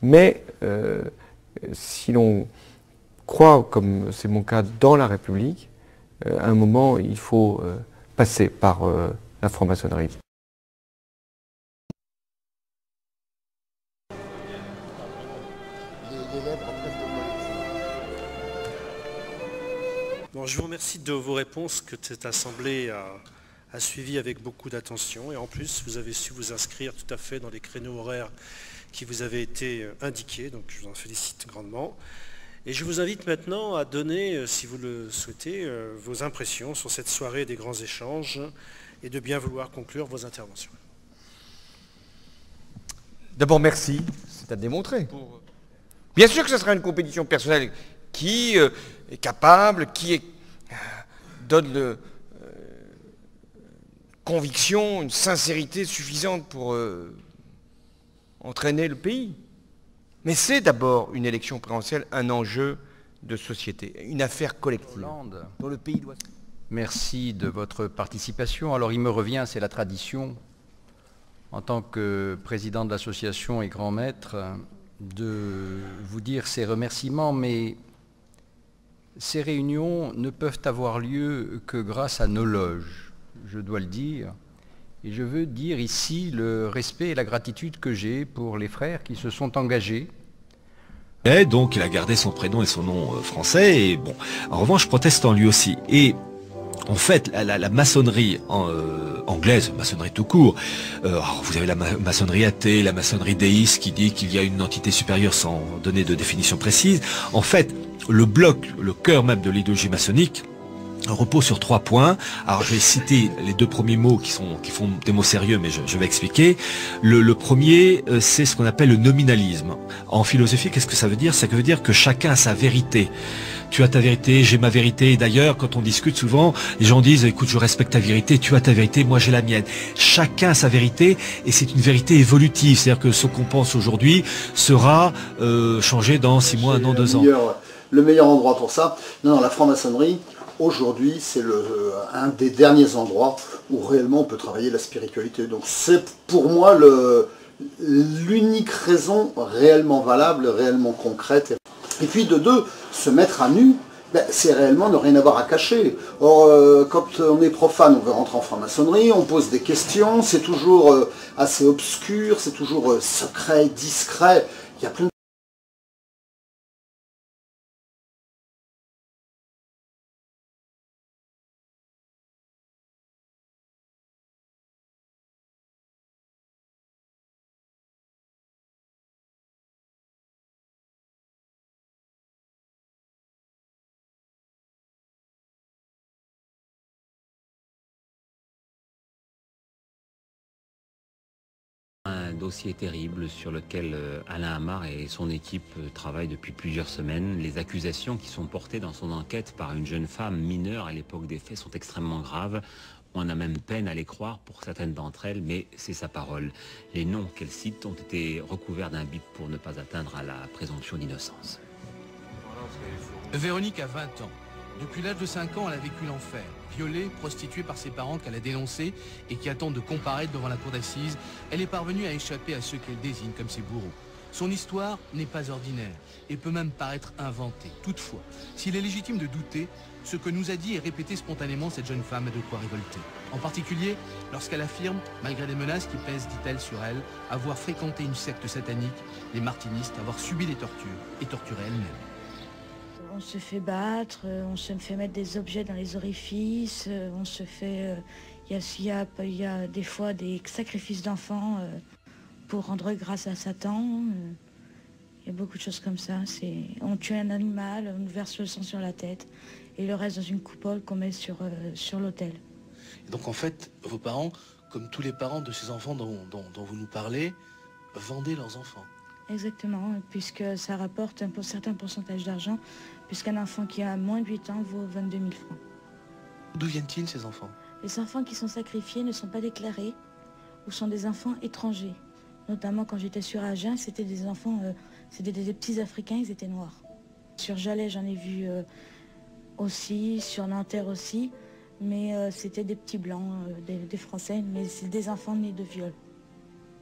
Mais si l'on croit, comme c'est mon cas, dans la République, à un moment, il faut passer par la franc-maçonnerie. Bon, je vous remercie de vos réponses que cette assemblée a suivies avec beaucoup d'attention. Et en plus, vous avez su vous inscrire tout à fait dans les créneaux horaires qui vous avaient été indiqués. Donc je vous en félicite grandement. Et je vous invite maintenant à donner, si vous le souhaitez, vos impressions sur cette soirée des grands échanges et de bien vouloir conclure vos interventions. D'abord, merci, c'est à démontrer. Bien sûr que ce sera une compétition personnelle qui est capable, donne conviction, une sincérité suffisante pour entraîner le pays. Mais c'est d'abord une élection présidentielle, un enjeu de société, une affaire collective. Dont le pays doit... Merci de votre participation. Alors il me revient, c'est la tradition, en tant que président de l'association et grand maître, de vous dire ces remerciements, mais ces réunions ne peuvent avoir lieu que grâce à nos loges, je dois le dire. Et je veux dire ici le respect et la gratitude que j'ai pour les frères qui se sont engagés. Et donc il a gardé son prénom et son nom français, et bon, en revanche protestant lui aussi. Et en fait, la maçonnerie anglaise, maçonnerie tout court, alors vous avez la maçonnerie athée, la maçonnerie déiste qui dit qu'il y a une entité supérieure sans donner de définition précise. En fait, le bloc, le cœur même de l'idéologie maçonnique, repose sur 3 points. Alors je vais citer les 2 premiers mots qui font des mots sérieux, mais je vais expliquer. Le premier, c'est ce qu'on appelle le nominalisme. En philosophie, qu'est-ce que ça veut dire? Ça veut dire que chacun a sa vérité. Tu as ta vérité, j'ai ma vérité. Et d'ailleurs, quand on discute souvent, les gens disent, écoute, je respecte ta vérité, tu as ta vérité, moi j'ai la mienne. Chacun a sa vérité, et c'est une vérité évolutive. C'est-à-dire que ce qu'on pense aujourd'hui sera changé dans 6 mois, 1 an, 2 ans. Le meilleur endroit pour ça, non, la franc-maçonnerie, aujourd'hui, c'est un des derniers endroits où réellement on peut travailler la spiritualité. Donc c'est pour moi l'unique raison réellement valable, réellement concrète. Et puis de 2, se mettre à nu, ben, c'est réellement ne rien avoir à cacher. Or, quand on est profane, on veut rentrer en franc-maçonnerie, on pose des questions, c'est toujours assez obscur, c'est toujours secret, discret. Il y a plein de... Un dossier terrible sur lequel Alain Amar et son équipe travaillent depuis plusieurs semaines. Les accusations qui sont portées dans son enquête par une jeune femme mineure à l'époque des faits sont extrêmement graves. On a même peine à les croire pour certaines d'entre elles, mais c'est sa parole. Les noms qu'elle cite ont été recouverts d'un bip pour ne pas atteindre à la présomption d'innocence. Véronique a 20 ans. Depuis l'âge de 5 ans, elle a vécu l'enfer. Violée, prostituée par ses parents qu'elle a dénoncés et qui attendent de comparaître devant la cour d'assises, elle est parvenue à échapper à ceux qu'elle désigne comme ses bourreaux. Son histoire n'est pas ordinaire et peut même paraître inventée. Toutefois, s'il est légitime de douter, ce que nous a dit et répété spontanément cette jeune femme a de quoi révolter. En particulier, lorsqu'elle affirme, malgré les menaces qui pèsent, dit-elle, sur elle, avoir fréquenté une secte satanique, les martinistes, avoir subi des tortures et torturé elle-même. On se fait battre, on se fait mettre des objets dans les orifices, on se fait... Il y a des fois des sacrifices d'enfants pour rendre grâce à Satan. Il y a beaucoup de choses comme ça. On tue un animal, on nous verse le sang sur la tête et le reste dans une coupole qu'on met sur l'autel. Donc en fait, vos parents, comme tous les parents de ces enfants dont vous nous parlez, vendaient leurs enfants. Exactement, puisque ça rapporte un certain pourcentage d'argent, puisqu'un enfant qui a moins de 8 ans vaut 22 000 francs. D'où viennent-ils ces enfants? Les enfants qui sont sacrifiés ne sont pas déclarés ou sont des enfants étrangers. Notamment quand j'étais sur Agen, c'était des enfants, c'était des petits Africains, ils étaient noirs. Sur Jalais, j'en ai vu aussi, sur Nanterre aussi, mais c'était des petits blancs, des Français, mais c'est des enfants nés de viol.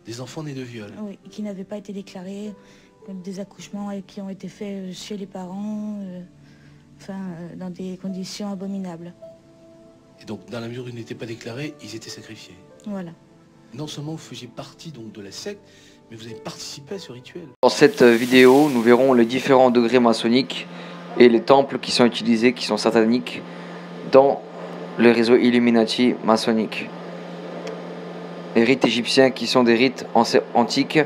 Des enfants nés de viol? Oui, qui n'avaient pas été déclarés, des accouchements qui ont été faits chez les parents, dans des conditions abominables. Et donc, dans la mesure où ils n'étaient pas déclarés, ils étaient sacrifiés. Voilà. Non seulement vous faisiez partie donc de la secte, mais vous avez participé à ce rituel. Dans cette vidéo, nous verrons les différents degrés maçonniques et les temples qui sont utilisés, qui sont sataniques, dans le réseau Illuminati maçonnique. Les rites égyptiens qui sont des rites antiques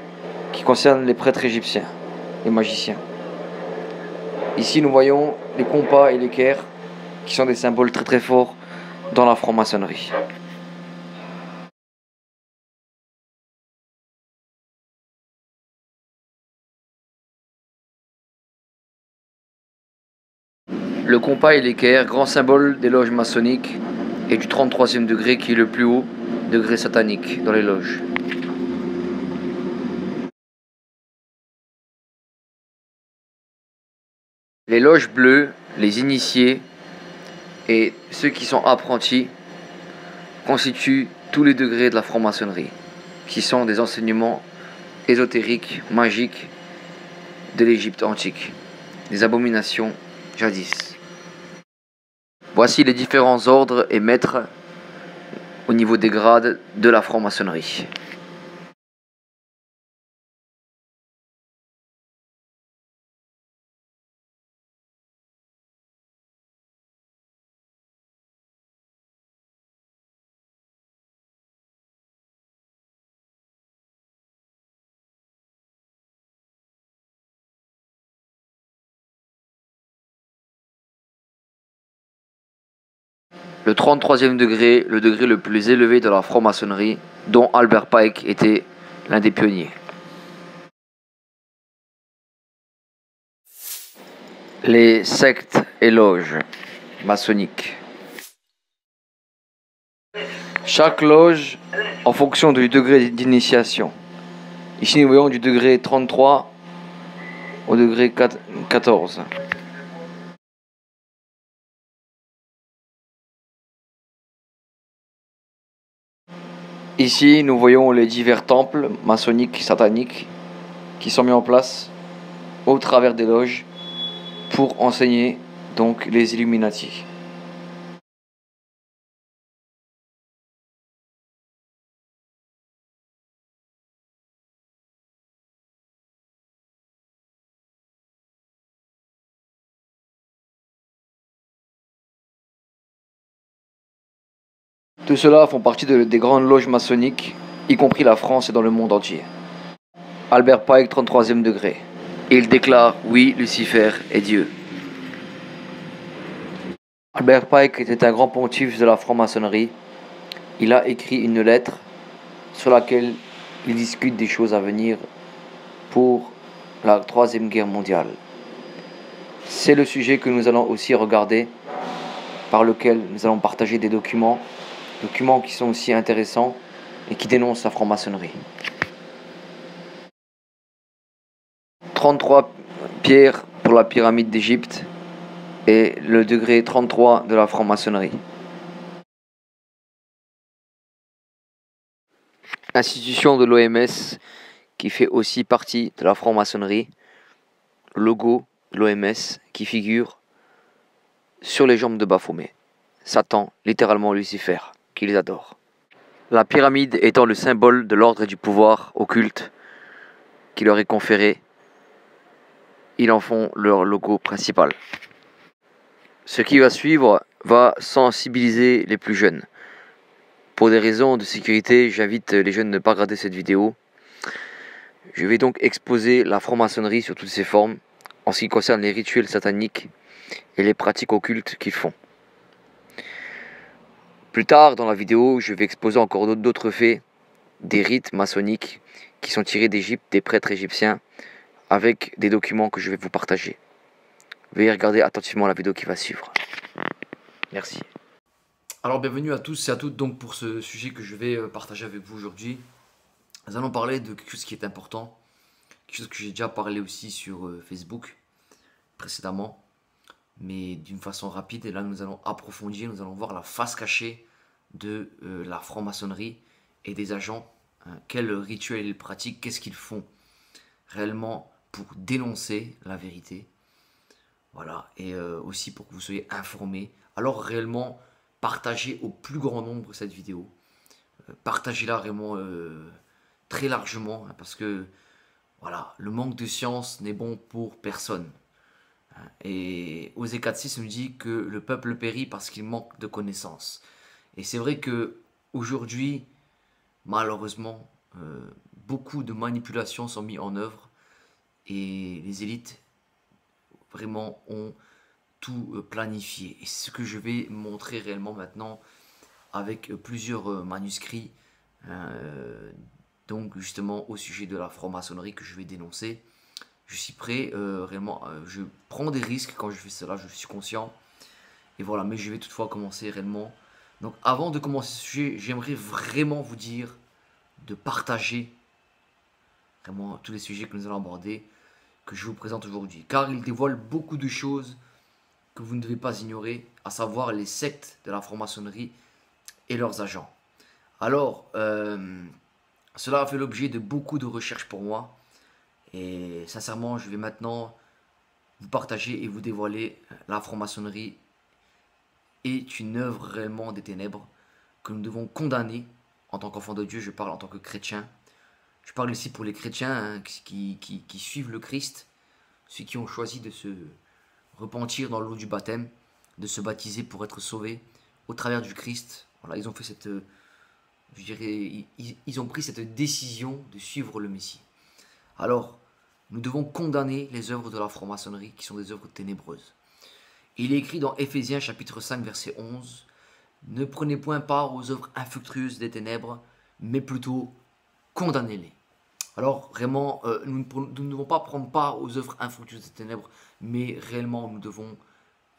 qui concernent les prêtres égyptiens, les magiciens. Ici, nous voyons les compas et l'équerre qui sont des symboles très très forts dans la franc-maçonnerie. Le compas et l'équerre, grand symbole des loges maçonniques et du 33e degré qui est le plus haut degré satanique dans les loges. Les loges bleues, les initiés et ceux qui sont apprentis constituent tous les degrés de la franc-maçonnerie, qui sont des enseignements ésotériques, magiques de l'Égypte antique, des abominations jadis. Voici les différents ordres et maîtres au niveau des grades de la franc-maçonnerie. Le 33e degré, le degré le plus élevé de la franc-maçonnerie, dont Albert Pike était l'un des pionniers. Les sectes et loges maçonniques. Chaque loge en fonction du degré d'initiation. Ici nous voyons du degré 33 au degré 14. Ici, nous voyons les divers temples maçonniques sataniques qui sont mis en place au travers des loges pour enseigner donc les Illuminati. Tout cela font partie des grandes loges maçonniques, y compris la France et dans le monde entier. Albert Pike, 33e degré. Il déclare « Oui, Lucifer est Dieu ». Albert Pike était un grand pontife de la franc-maçonnerie. Il a écrit une lettre sur laquelle il discute des choses à venir pour la Troisième Guerre mondiale. C'est le sujet que nous allons aussi regarder, par lequel nous allons partager des documents qui sont aussi intéressants et qui dénoncent la franc-maçonnerie. 33 pierres pour la pyramide d'Égypte et le degré 33 de la franc-maçonnerie. Institution de l'OMS qui fait aussi partie de la franc-maçonnerie. Logo de l'OMS qui figure sur les jambes de Baphomet. Satan, littéralement Lucifer, qui les adore. La pyramide étant le symbole de l'ordre et du pouvoir occulte qui leur est conféré, ils en font leur logo principal. Ce qui va suivre va sensibiliser les plus jeunes. Pour des raisons de sécurité, j'invite les jeunes à ne pas regarder cette vidéo. Je vais donc exposer la franc-maçonnerie sur toutes ses formes, en ce qui concerne les rituels sataniques et les pratiques occultes qu'ils font. Plus tard dans la vidéo, je vais exposer encore d'autres faits, des rites maçonniques qui sont tirés d'Égypte, des prêtres égyptiens, avec des documents que je vais vous partager. Veuillez regarder attentivement la vidéo qui va suivre. Merci. Alors bienvenue à tous et à toutes donc pour ce sujet que je vais partager avec vous aujourd'hui. Nous allons parler de quelque chose qui est important, quelque chose que j'ai déjà parlé aussi sur Facebook précédemment, mais d'une façon rapide. Et là nous allons approfondir, nous allons voir la face cachée de la franc-maçonnerie et des agents. Quel rituel ils pratiquent, qu'est-ce qu'ils font réellement pour dénoncer la vérité. Voilà, et aussi pour que vous soyez informés. Alors réellement, partagez au plus grand nombre cette vidéo. Partagez-la vraiment très largement, hein, parce que voilà, le manque de science n'est bon pour personne. Et Osée 4.6 nous dit que le peuple périt parce qu'il manque de connaissances. Et c'est vrai que aujourd'hui, malheureusement, beaucoup de manipulations sont mises en œuvre et les élites vraiment ont tout planifié. Et c'est ce que je vais montrer réellement maintenant avec plusieurs manuscrits, donc justement au sujet de la franc-maçonnerie que je vais dénoncer. Je suis prêt, réellement, je prends des risques quand je fais cela, je suis conscient. Et voilà, mais je vais toutefois commencer réellement. Donc avant de commencer ce sujet, j'aimerais vraiment vous dire de partager vraiment tous les sujets que nous allons aborder, que je vous présente aujourd'hui. Car ils dévoilent beaucoup de choses que vous ne devez pas ignorer, à savoir les sectes de la franc-maçonnerie et leurs agents. Alors, cela a fait l'objet de beaucoup de recherches pour moi. Et sincèrement, je vais maintenant vous partager et vous dévoiler la franc-maçonnerie est une œuvre réellement des ténèbres que nous devons condamner en tant qu'enfants de Dieu. Je parle en tant que chrétien. Je parle ici pour les chrétiens, hein, qui suivent le Christ, ceux qui ont choisi de se repentir dans l'eau du baptême, de se baptiser pour être sauvés au travers du Christ. Voilà, ils ont fait cette, je dirais, ils ont pris cette décision de suivre le Messie. Alors, nous devons condamner les œuvres de la franc-maçonnerie qui sont des œuvres ténébreuses. Il est écrit dans Éphésiens chapitre 5 verset 11, « Ne prenez point part aux œuvres infructueuses des ténèbres, mais plutôt condamnez-les. » Alors vraiment, nous ne devons pas prendre part aux œuvres infructueuses des ténèbres, mais réellement nous devons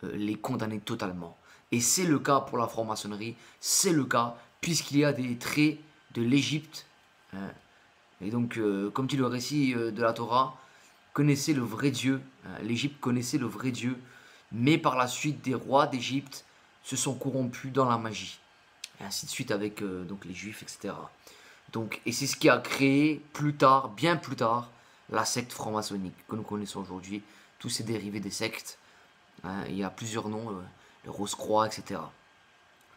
les condamner totalement. Et c'est le cas pour la franc-maçonnerie, c'est le cas puisqu'il y a des traits de l'Égypte. Hein. Et donc, comme dit le récit de la Torah, connaissez le vrai Dieu. Hein. L'Égypte connaissait le vrai Dieu, mais par la suite, des rois d'Égypte se sont corrompus dans la magie. Et ainsi de suite avec donc les Juifs, etc. Donc, et c'est ce qui a créé plus tard, bien plus tard, la secte franc-maçonnique que nous connaissons aujourd'hui. Tous ces dérivés des sectes. Hein, il y a plusieurs noms, le Rose-Croix, etc.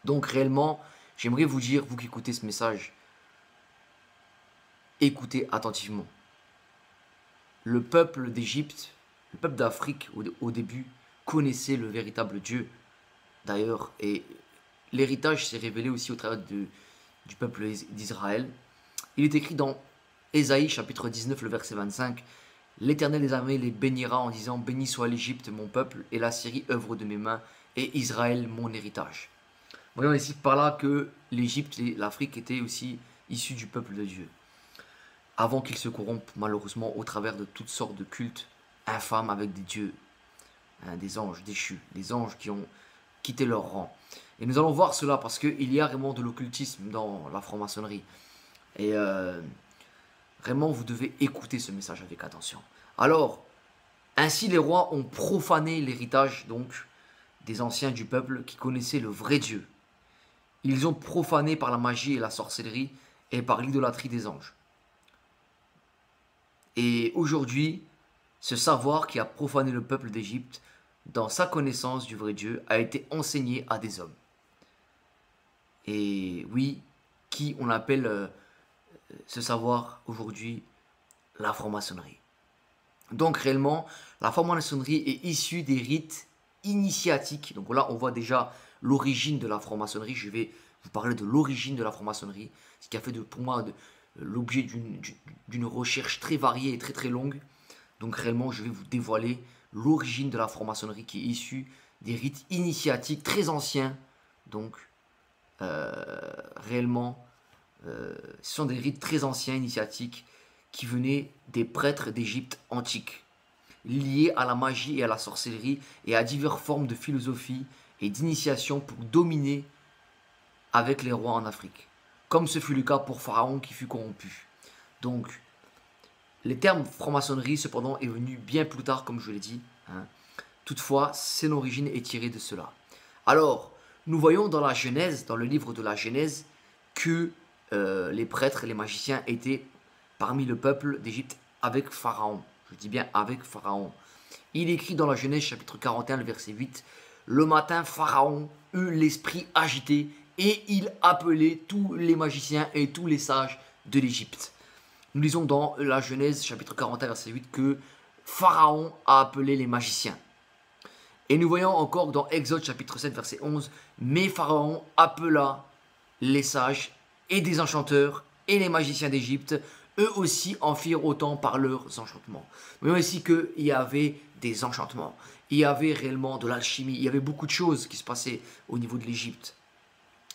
Donc réellement, j'aimerais vous dire, vous qui écoutez ce message, écoutez attentivement. Le peuple d'Égypte, le peuple d'Afrique au début, connaissait le véritable Dieu. D'ailleurs, et l'héritage s'est révélé aussi au travers du peuple d'Israël. Il est écrit dans Ésaïe chapitre 19, le verset 25, « L'Éternel des armées les bénira en disant, béni soit l'Égypte mon peuple, et la Syrie œuvre de mes mains, et Israël mon héritage. » Voyons ici par là que l'Égypte et l'Afrique étaient aussi issus du peuple de Dieu. Avant qu'ils se corrompent malheureusement au travers de toutes sortes de cultes infâmes avec des dieux, hein, des anges déchus, des anges qui ont quitté leur rang. Et nous allons voir cela parce qu'il y a vraiment de l'occultisme dans la franc-maçonnerie. Et vraiment, vous devez écouter ce message avec attention. Alors, ainsi les rois ont profané l'héritage donc des anciens du peuple qui connaissaient le vrai Dieu. Ils ont profané par la magie et la sorcellerie et par l'idolâtrie des anges. Et aujourd'hui, ce savoir qui a profané le peuple d'Égypte dans sa connaissance du vrai Dieu a été enseigné à des hommes. Et oui, qui on appelle ce savoir aujourd'hui la franc-maçonnerie. Donc réellement, la franc-maçonnerie est issue des rites initiatiques. Donc là, on voit déjà l'origine de la franc-maçonnerie. Je vais vous parler de l'origine de la franc-maçonnerie, ce qui a fait pour moi l'objet d'une recherche très variée et très très longue. Donc réellement, je vais vous dévoiler l'origine de la franc-maçonnerie qui est issue des rites initiatiques très anciens. Donc réellement, ce sont des rites très anciens initiatiques qui venaient des prêtres d'Égypte antique, liés à la magie et à la sorcellerie et à diverses formes de philosophie et d'initiation pour dominer avec les rois en Afrique, comme ce fut le cas pour Pharaon qui fut corrompu. Donc, les termes franc-maçonnerie, cependant, est venu bien plus tard, comme je l'ai dit. Hein. Toutefois, son origine est tirée de cela. Alors, nous voyons dans la Genèse, dans le livre de la Genèse, que les prêtres et les magiciens étaient parmi le peuple d'Égypte avec Pharaon. Je dis bien avec Pharaon. Il écrit dans la Genèse chapitre 41, le verset 8, « Le matin, Pharaon eut l'esprit agité et il appelait tous les magiciens et tous les sages de l'Égypte. » Nous lisons dans la Genèse chapitre 41, verset 8 que Pharaon a appelé les magiciens. Et nous voyons encore dans Exode chapitre 7, verset 11, « Mais Pharaon appela les sages et des enchanteurs et les magiciens d'Égypte, eux aussi en firent autant par leurs enchantements. » Nous voyons ici qu'il y avait des enchantements, il y avait réellement de l'alchimie, il y avait beaucoup de choses qui se passaient au niveau de l'Égypte.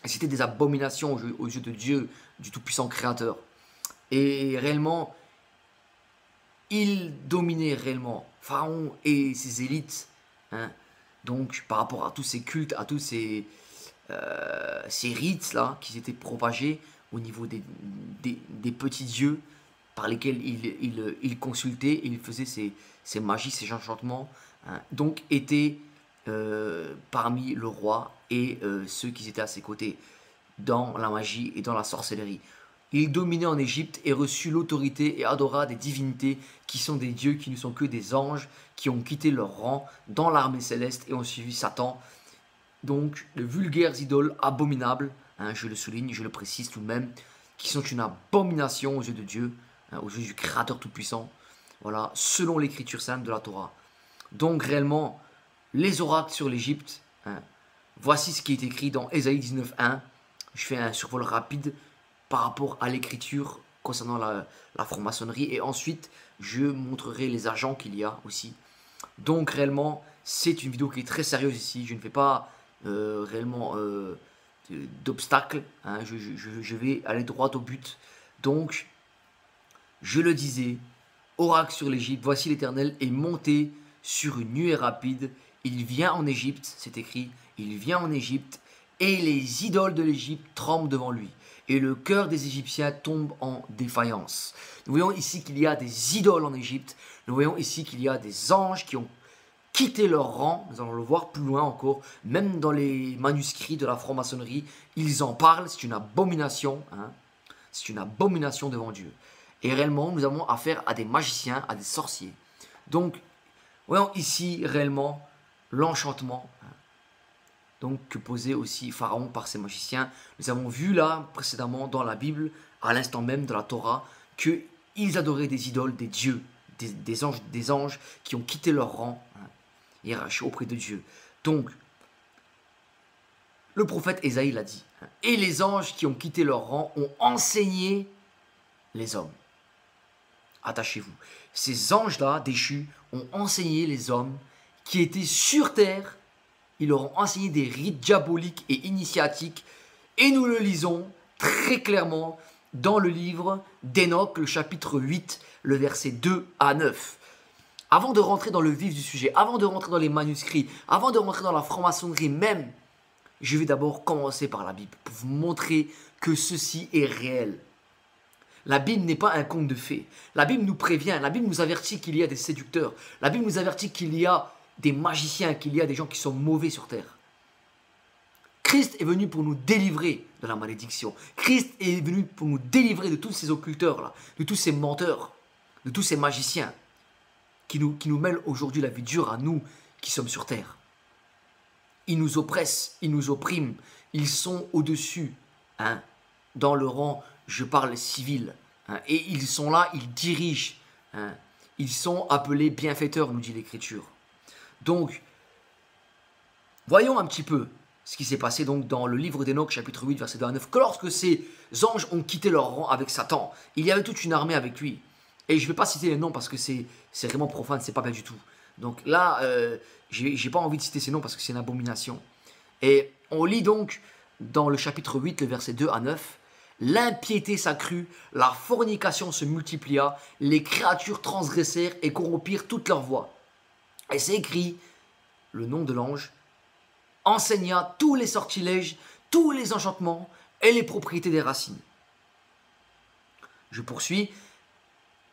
Et c'était des abominations aux yeux de Dieu, du Tout-Puissant Créateur. Et réellement, il dominait réellement, Pharaon et ses élites, hein, donc par rapport à tous ces cultes, à tous ces rites là qui s'étaient propagés au niveau des petits dieux par lesquels il consultait, il faisait ses magies, ses enchantements, hein, donc étaient parmi le roi et ceux qui étaient à ses côtés dans la magie et dans la sorcellerie. Il dominait en Égypte et reçut l'autorité et adora des divinités qui sont des dieux qui ne sont que des anges qui ont quitté leur rang dans l'armée céleste et ont suivi Satan. Donc de vulgaires idoles abominables, hein, je le souligne, je le précise tout de même, qui sont une abomination aux yeux de Dieu, hein, aux yeux du Créateur Tout-Puissant, voilà, selon l'écriture sainte de la Torah. Donc réellement, les oracles sur l'Égypte, hein, voici ce qui est écrit dans Ésaïe 19.1. Je fais un survol rapide par rapport à l'écriture concernant la franc-maçonnerie et ensuite je montrerai les agents qu'il y a aussi. Donc réellement c'est une vidéo qui est très sérieuse ici, je ne fais pas réellement d'obstacles, hein. Je vais aller droit au but. Donc je le disais, oracle sur l'Égypte, voici l'Éternel est monté sur une nuée rapide, il vient en Égypte, c'est écrit, il vient en Égypte et les idoles de l'Égypte tremblent devant lui. Et le cœur des Égyptiens tombe en défaillance. Nous voyons ici qu'il y a des idoles en Égypte. Nous voyons ici qu'il y a des anges qui ont quitté leur rang. Nous allons le voir plus loin encore. Même dans les manuscrits de la franc-maçonnerie, ils en parlent. C'est une abomination, hein. C'est une abomination devant Dieu. Et réellement, nous avons affaire à des magiciens, à des sorciers. Donc, voyons ici réellement l'enchantement, hein, donc que posait aussi Pharaon par ses magiciens. Nous avons vu là précédemment dans la Bible, à l'instant même de la Torah, qu'ils adoraient des idoles, des dieux, des anges qui ont quitté leur rang, hein, hiérarchie auprès de Dieu. Donc, le prophète Ésaïe l'a dit, hein, et les anges qui ont quitté leur rang ont enseigné les hommes. Attachez-vous. Ces anges-là, déchus, ont enseigné les hommes qui étaient sur terre. Ils leur ont enseigné des rites diaboliques et initiatiques. Et nous le lisons très clairement dans le livre d'Enoch, le chapitre 8, le verset 2 à 9. Avant de rentrer dans le vif du sujet, avant de rentrer dans les manuscrits, avant de rentrer dans la franc-maçonnerie même, je vais d'abord commencer par la Bible pour vous montrer que ceci est réel. La Bible n'est pas un conte de fées. La Bible nous prévient, la Bible nous avertit qu'il y a des séducteurs. La Bible nous avertit qu'il y a des magiciens, qu'il y a des gens qui sont mauvais sur terre. Christ est venu pour nous délivrer de la malédiction. Christ est venu pour nous délivrer de tous ces occulteurs-là, de tous ces menteurs, de tous ces magiciens qui nous mêlent aujourd'hui la vie dure à nous qui sommes sur terre. Ils nous oppressent, ils nous oppriment, ils sont au-dessus, hein, dans le rang, je parle civil, hein, et ils sont là, ils dirigent, hein, ils sont appelés bienfaiteurs, nous dit l'Écriture. Donc, voyons un petit peu ce qui s'est passé donc dans le livre d'Enoch, chapitre 8, verset 2 à 9, que lorsque ces anges ont quitté leur rang avec Satan, il y avait toute une armée avec lui. Et je ne vais pas citer les noms parce que c'est vraiment profane, c'est pas bien du tout. Donc là, j'ai pas envie de citer ces noms parce que c'est une abomination. Et on lit donc dans le chapitre 8, le verset 2 à 9, « L'impiété s'accrut, la fornication se multiplia, les créatures transgressèrent et corrompirent toute leur voix. » Et c'est écrit, le nom de l'ange enseigna tous les sortilèges, tous les enchantements et les propriétés des racines. Je poursuis,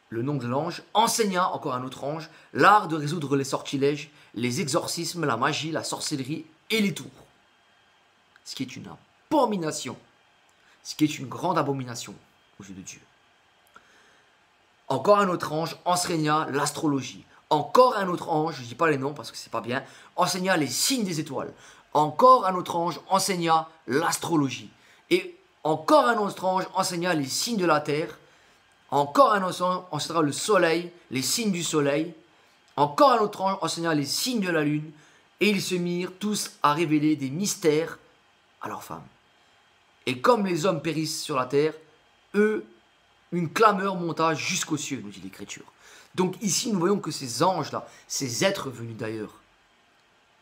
le nom de l'ange enseigna, encore un autre ange, l'art de résoudre les sortilèges, les exorcismes, la magie, la sorcellerie et les tours. Ce qui est une abomination, ce qui est une grande abomination aux yeux de Dieu. Encore un autre ange enseigna l'astrologie. Encore un autre ange, je ne dis pas les noms parce que c'est pas bien, enseigna les signes des étoiles. Encore un autre ange enseigna l'astrologie. Et encore un autre ange enseigna les signes de la terre. Encore un autre ange enseignera le soleil, les signes du soleil. Encore un autre ange enseigna les signes de la lune. Et ils se mirent tous à révéler des mystères à leurs femmes. Et comme les hommes périssent sur la terre, eux, une clameur monta jusqu'aux cieux, nous dit l'Écriture. Donc ici, nous voyons que ces anges-là, ces êtres venus d'ailleurs,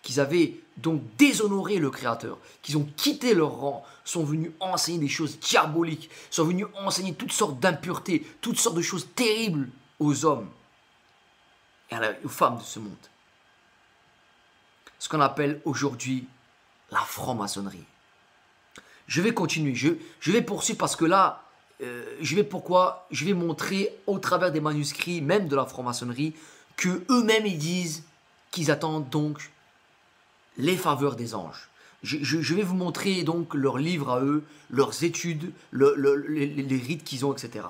qu'ils avaient donc déshonoré le Créateur, qu'ils ont quitté leur rang, sont venus enseigner des choses diaboliques, sont venus enseigner toutes sortes d'impuretés, toutes sortes de choses terribles aux hommes et aux femmes de ce monde. Ce qu'on appelle aujourd'hui la franc-maçonnerie. Je vais continuer, je vais poursuivre parce que là, je vais montrer au travers des manuscrits, même de la franc-maçonnerie, que eux-mêmes ils disent qu'ils attendent donc les faveurs des anges. Je vais vous montrer donc leurs livres à eux, leurs études, les rites qu'ils ont, etc.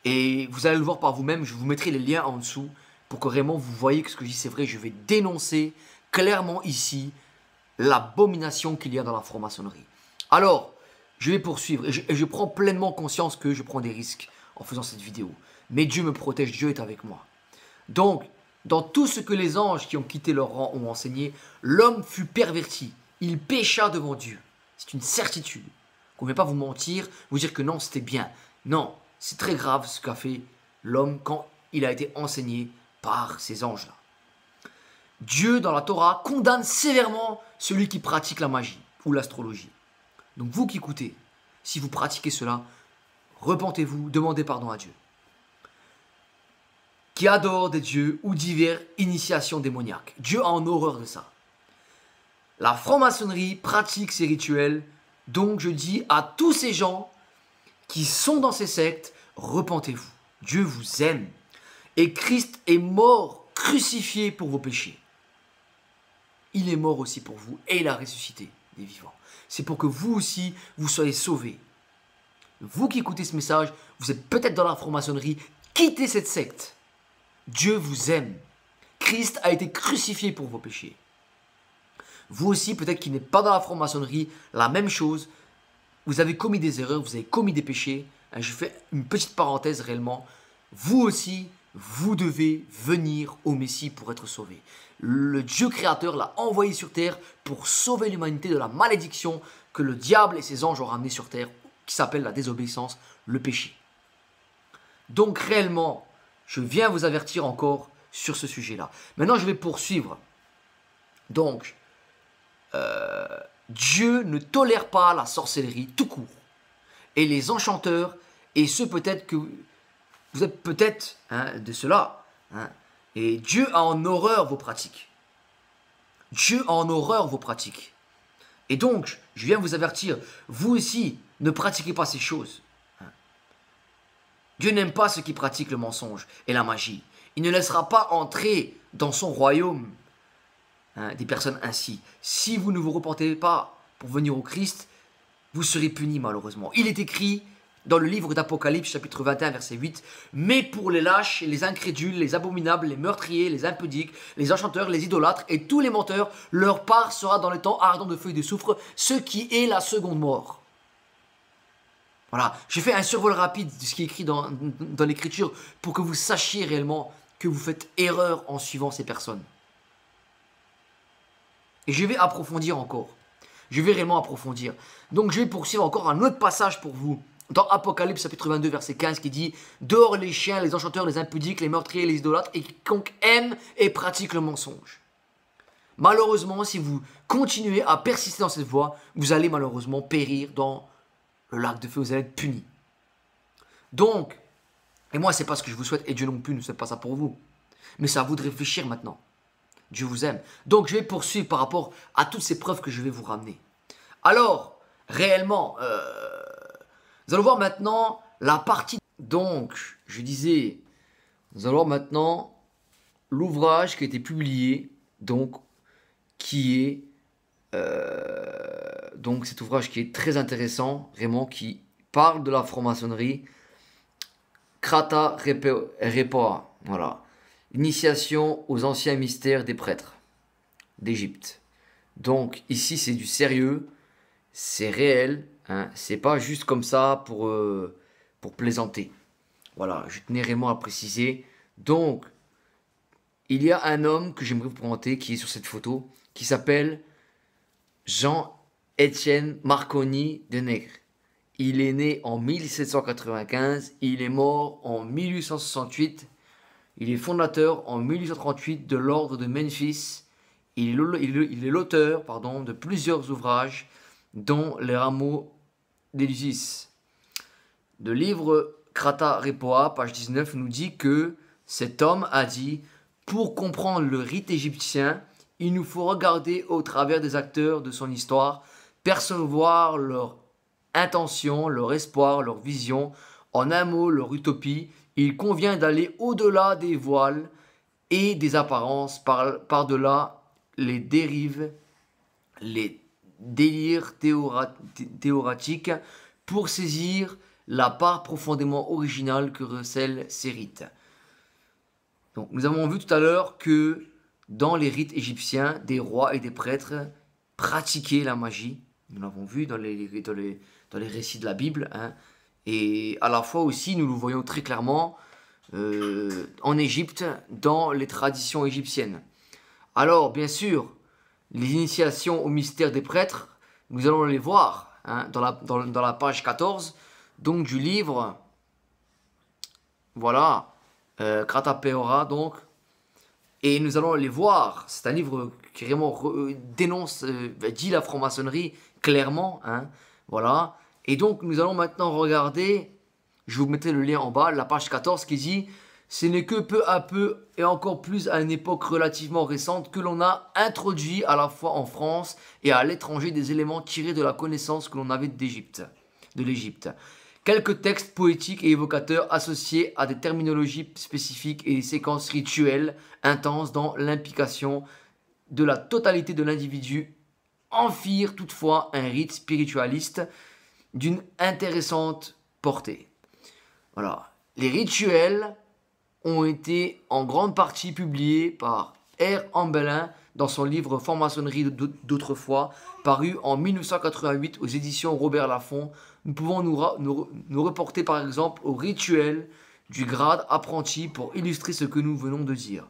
Et vous allez le voir par vous-même, je vous mettrai les liens en dessous pour que vraiment vous voyez que ce que je dis c'est vrai. Je vais dénoncer clairement ici l'abomination qu'il y a dans la franc-maçonnerie. Alors, je vais poursuivre et je prends pleinement conscience que je prends des risques en faisant cette vidéo. Mais Dieu me protège, Dieu est avec moi. Donc, dans tout ce que les anges qui ont quitté leur rang ont enseigné, l'homme fut perverti. Il pécha devant Dieu. C'est une certitude. On ne va pas vous mentir, vous dire que non, c'était bien. Non, c'est très grave ce qu'a fait l'homme quand il a été enseigné par ces anges-là. Dieu, dans la Torah, condamne sévèrement celui qui pratique la magie ou l'astrologie. Donc vous qui écoutez, si vous pratiquez cela, repentez-vous, demandez pardon à Dieu. Qui adore des dieux ou diverses initiations démoniaques. Dieu a en horreur de ça. La franc-maçonnerie pratique ces rituels, donc je dis à tous ces gens qui sont dans ces sectes, repentez-vous. Dieu vous aime. Et Christ est mort, crucifié pour vos péchés. Il est mort aussi pour vous et il a ressuscité des vivants. C'est pour que vous aussi, vous soyez sauvés. Vous qui écoutez ce message, vous êtes peut-être dans la franc-maçonnerie, quittez cette secte. Dieu vous aime. Christ a été crucifié pour vos péchés. Vous aussi, peut-être qui n'êtes pas dans la franc-maçonnerie, la même chose. Vous avez commis des erreurs, vous avez commis des péchés. Je fais une petite parenthèse réellement. Vous aussi, vous devez venir au Messie pour être sauvé. Le Dieu créateur l'a envoyé sur terre pour sauver l'humanité de la malédiction que le diable et ses anges ont ramené sur terre, qui s'appelle la désobéissance, le péché. Donc réellement, je viens vous avertir encore sur ce sujet-là. Maintenant, je vais poursuivre. Donc, Dieu ne tolère pas la sorcellerie tout court. Et les enchanteurs, et ceux peut-être que vous êtes peut-être de cela. Et Dieu a en horreur vos pratiques. Dieu a en horreur vos pratiques. Et donc, je viens vous avertir, vous aussi, ne pratiquez pas ces choses. Dieu n'aime pas ceux qui pratiquent le mensonge et la magie. Il ne laissera pas entrer dans son royaume des personnes ainsi. Si vous ne vous repentez pas pour venir au Christ, vous serez punis malheureusement. Il est écrit dans le livre d'Apocalypse, chapitre 21, verset 8, « Mais pour les lâches, les incrédules, les abominables, les meurtriers, les impudiques, les enchanteurs, les idolâtres et tous les menteurs, leur part sera dans les temps ardents de feu et de soufre, ce qui est la seconde mort. » Voilà, j'ai fait un survol rapide de ce qui est écrit dans l'Écriture pour que vous sachiez réellement que vous faites erreur en suivant ces personnes. Et je vais approfondir encore. Je vais réellement approfondir. Donc je vais poursuivre encore un autre passage pour vous. Dans Apocalypse chapitre 22 verset 15 qui dit « Dehors les chiens, les enchanteurs, les impudiques, les meurtriers, les idolâtres et quiconque aime et pratique le mensonge. » Malheureusement, si vous continuez à persister dans cette voie, vous allez malheureusement périr dans le lac de feu, vous allez être punis. Donc, et moi c'est pas ce que je vous souhaite et Dieu non plus ne souhaite pas ça pour vous. Mais c'est à vous de réfléchir maintenant. Dieu vous aime. Donc je vais poursuivre par rapport à toutes ces preuves que je vais vous ramener. Alors, réellement, nous allons voir maintenant la partie. Donc, je disais, nous allons voir maintenant l'ouvrage qui a été publié, donc, qui est, donc cet ouvrage qui est très intéressant, vraiment, qui parle de la franc-maçonnerie, Krata Repoa. Voilà. Initiation aux anciens mystères des prêtres d'Égypte. Donc ici c'est du sérieux, c'est réel, hein, c'est pas juste comme ça pour plaisanter. Voilà, je tenais vraiment à préciser. Donc, il y a un homme que j'aimerais vous présenter qui est sur cette photo, qui s'appelle Jean-Étienne Marconi de Nègre. Il est né en 1795, il est mort en 1868. Il est fondateur en 1838 de l'ordre de Memphis. Il est l'auteur de plusieurs ouvrages, dont les rameaux d'Elysis. Le livre Krata Repoa, page 19, nous dit que cet homme a dit « Pour comprendre le rite égyptien, il nous faut regarder au travers des acteurs de son histoire, percevoir leur intention, leur espoir, leur vision, en un mot, leur utopie. Il convient d'aller au-delà des voiles et des apparences, par-delà les dérives, les délires théoratiques, pour saisir la part profondément originale que recèlent ces rites. » Donc, nous avons vu tout à l'heure que dans les rites égyptiens, des rois et des prêtres pratiquaient la magie. Nous l'avons vu dans les récits de la Bible. Hein. Et à la fois aussi, nous le voyons très clairement en Égypte, dans les traditions égyptiennes. Alors, bien sûr, les initiations au mystère des prêtres, nous allons les voir hein, dans la page 14, donc du livre, voilà, Krata Peora, donc, et nous allons les voir. C'est un livre qui vraiment dénonce, dit la franc-maçonnerie clairement, hein, voilà. Et donc, nous allons maintenant regarder, je vous mettrai le lien en bas, la page 14 qui dit « Ce n'est que peu à peu, et encore plus à une époque relativement récente, que l'on a introduit à la fois en France et à l'étranger des éléments tirés de la connaissance que l'on avait de l'Égypte. Quelques textes poétiques et évocateurs associés à des terminologies spécifiques et des séquences rituelles intenses dans l'implication de la totalité de l'individu en firent toutefois un rite spiritualiste d'une intéressante portée. » Voilà. Les rituels ont été en grande partie publiés par R. Ambelin dans son livre Franc-maçonnerie d'autrefois, paru en 1988 aux éditions Robert Laffont. Nous pouvons nous reporter par exemple au rituel du grade apprenti pour illustrer ce que nous venons de dire.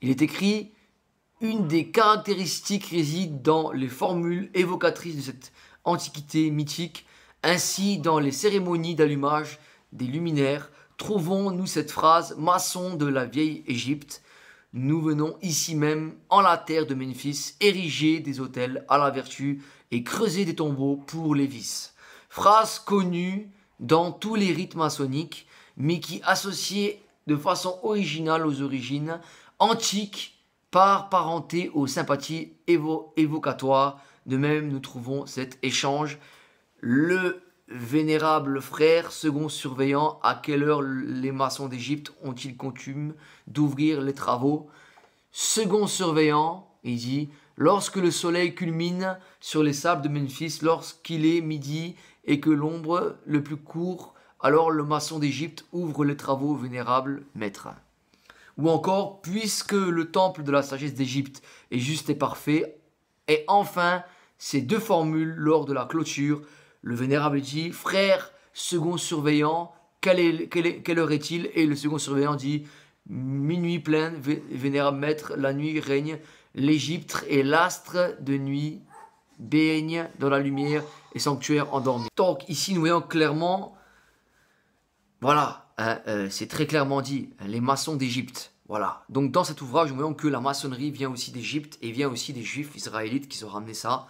Il est écrit « Une des caractéristiques réside dans les formules évocatrices de cette antiquité mythique. Ainsi, dans les cérémonies d'allumage des luminaires, trouvons-nous cette phrase « Maçon de la vieille Égypte ». Nous venons ici même, en la terre de Memphis, ériger des autels à la vertu et creuser des tombeaux pour les vices. Phrase connue dans tous les rites maçonniques, mais qui associée de façon originale aux origines antiques par parenté aux sympathies évocatoires. De même, nous trouvons cet échange. Le vénérable frère, second surveillant, à quelle heure les maçons d'Égypte ont-ils coutume d'ouvrir les travaux? Second surveillant, il dit, lorsque le soleil culmine sur les sables de Memphis, lorsqu'il est midi et que l'ombre le plus court, alors le maçon d'Égypte ouvre les travaux, vénérable maître. Ou encore, puisque le temple de la sagesse d'Égypte est juste et parfait, et enfin, ces deux formules lors de la clôture, le vénérable dit, frère, second surveillant, quelle heure est-il? Et le second surveillant dit, minuit plein, vénérable maître, la nuit règne, l'Égypte et l'astre de nuit baigne dans la lumière et sanctuaire endormi. Donc ici nous voyons clairement, voilà, c'est très clairement dit, les maçons d'Égypte. Voilà. Donc dans cet ouvrage, nous voyons que la maçonnerie vient aussi d'Égypte et vient aussi des juifs israélites qui ont ramené ça.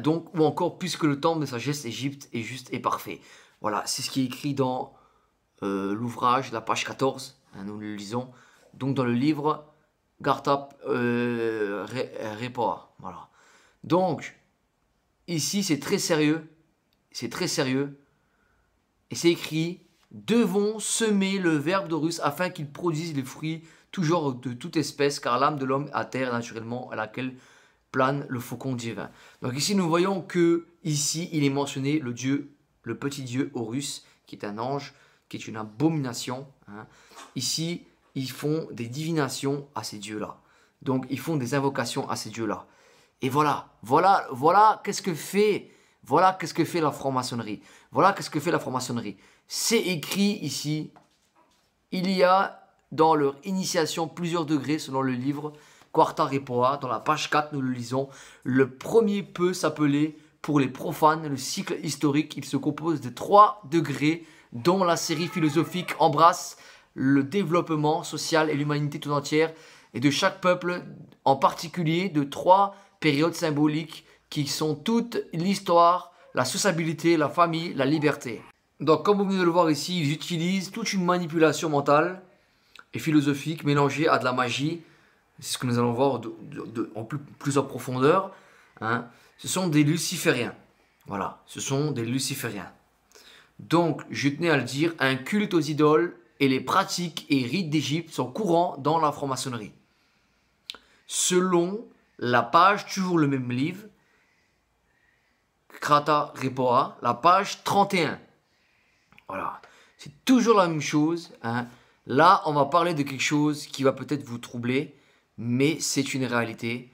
Donc, ou encore, puisque le temple de sagesse d'Égypte est juste et parfait. Voilà, c'est ce qui est écrit dans l'ouvrage, la page 14, nous le lisons. Donc dans le livre Krata Repoa. Voilà. Donc, ici c'est très sérieux. C'est très sérieux. Et c'est écrit, devons semer le verbe d'Horus afin qu'il produise les fruits toujours de toute espèce, car l'âme de l'homme à terre naturellement à laquelle plane le faucon divin. Donc ici nous voyons que ici il est mentionné le petit dieu Horus, qui est un ange, qui est une abomination. Hein. Ici, ils font des divinations à ces dieux-là. Donc, ils font des invocations à ces dieux-là. Et voilà qu'est-ce que fait la franc-maçonnerie. Voilà qu'est-ce que fait la franc-maçonnerie. C'est écrit ici, il y a dans leur initiation plusieurs degrés selon le livre Quarta Repoa. Dans la page 4, nous le lisons. Le premier peut s'appeler, pour les profanes, le cycle historique. Il se compose de 3 degrés, dont la série philosophique embrasse le développement social et l'humanité tout entière, et de chaque peuple en particulier, de 3 périodes symboliques qui sont toutes l'histoire, la sociabilité, la famille, la liberté. Donc comme vous venez de le voir ici, ils utilisent toute une manipulation mentale et philosophique mélangée à de la magie. C'est ce que nous allons voir en plus en profondeur. Hein. Ce sont des lucifériens. Voilà, ce sont des lucifériens. Donc, je tenais à le dire, un culte aux idoles et les pratiques et rites d'Égypte sont courants dans la franc-maçonnerie. Selon la page, toujours le même livre, Quarta Repoa, la page 31. Voilà, c'est toujours la même chose. Hein. Là, on va parler de quelque chose qui va peut-être vous troubler, mais c'est une réalité.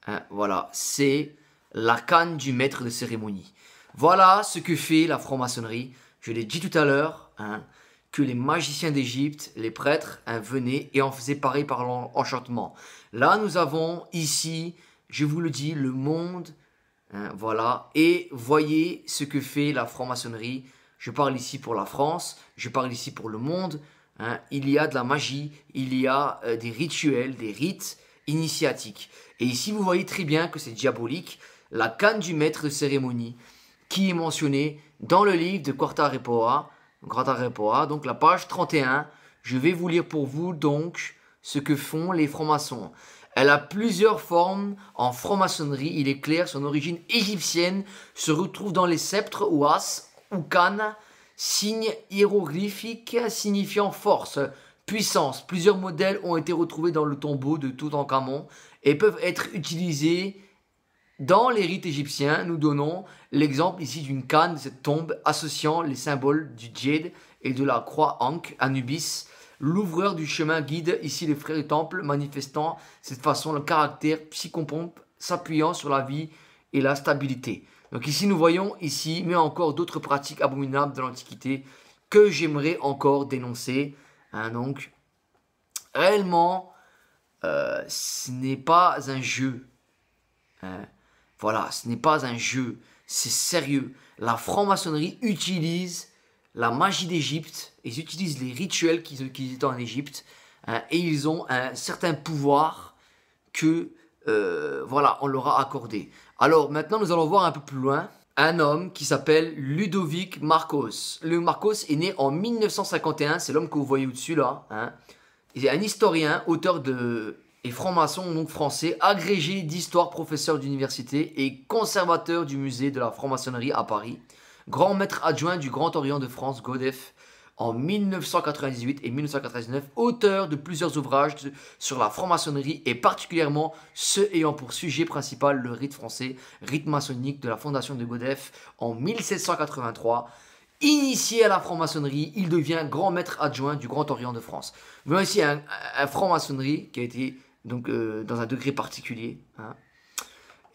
Hein. Voilà, c'est la canne du maître de cérémonie. Voilà ce que fait la franc-maçonnerie. Je l'ai dit tout à l'heure, hein, que les magiciens d'Égypte, les prêtres, hein, venaient et en faisaient pareil par l'enchantement. Là, nous avons ici, je vous le dis, le monde, hein, voilà, et voyez ce que fait la franc-maçonnerie. Je parle ici pour la France, je parle ici pour le monde. Hein, il y a de la magie, il y a des rituels, des rites initiatiques. Et ici, vous voyez très bien que c'est diabolique. La canne du maître de cérémonie, qui est mentionnée dans le livre de Quarta Repoa, donc la page 31. Je vais vous lire pour vous donc ce que font les francs-maçons. Elle a plusieurs formes en franc-maçonnerie. Il est clair, son origine égyptienne se retrouve dans les sceptres ou as ou cannes, signes hiéroglyphiques signifiant force, puissance. Plusieurs modèles ont été retrouvés dans le tombeau de Toutankhamon et peuvent être utilisés dans les rites égyptiens. Nous donnons l'exemple ici d'une canne de cette tombe associant les symboles du djed et de la croix Ankh, Anubis. L'ouvreur du chemin guide ici les frères du temple, manifestant cette façon le caractère psychopompe s'appuyant sur la vie et la stabilité. Donc ici nous voyons ici, mais encore d'autres pratiques abominables de l'Antiquité que j'aimerais encore dénoncer. Hein, donc réellement, ce n'est pas un jeu. Hein. Voilà, ce n'est pas un jeu, c'est sérieux. La franc-maçonnerie utilise la magie d'Égypte, ils utilisent les rituels qu'ils étaient en Égypte, hein, et ils ont un certain pouvoir que, voilà, on leur a accordé. Alors maintenant, nous allons voir un peu plus loin un homme qui s'appelle Ludovic Marcos. Le Marcos est né en 1951, c'est l'homme que vous voyez au-dessus là. Hein. Il est un historien, auteur et franc-maçon, donc français, agrégé d'histoire, professeur d'université et conservateur du musée de la franc-maçonnerie à Paris. Grand maître adjoint du Grand Orient de France, GODEF, en 1998 et 1999, auteur de plusieurs ouvrages sur la franc-maçonnerie et particulièrement ceux ayant pour sujet principal le rite français, rite maçonnique de la fondation de GODEF en 1783. Initié à la franc-maçonnerie, il devient grand maître adjoint du Grand Orient de France. Vous voyez ici un franc-maçonnerie qui a été donc, dans un degré particulier. Hein.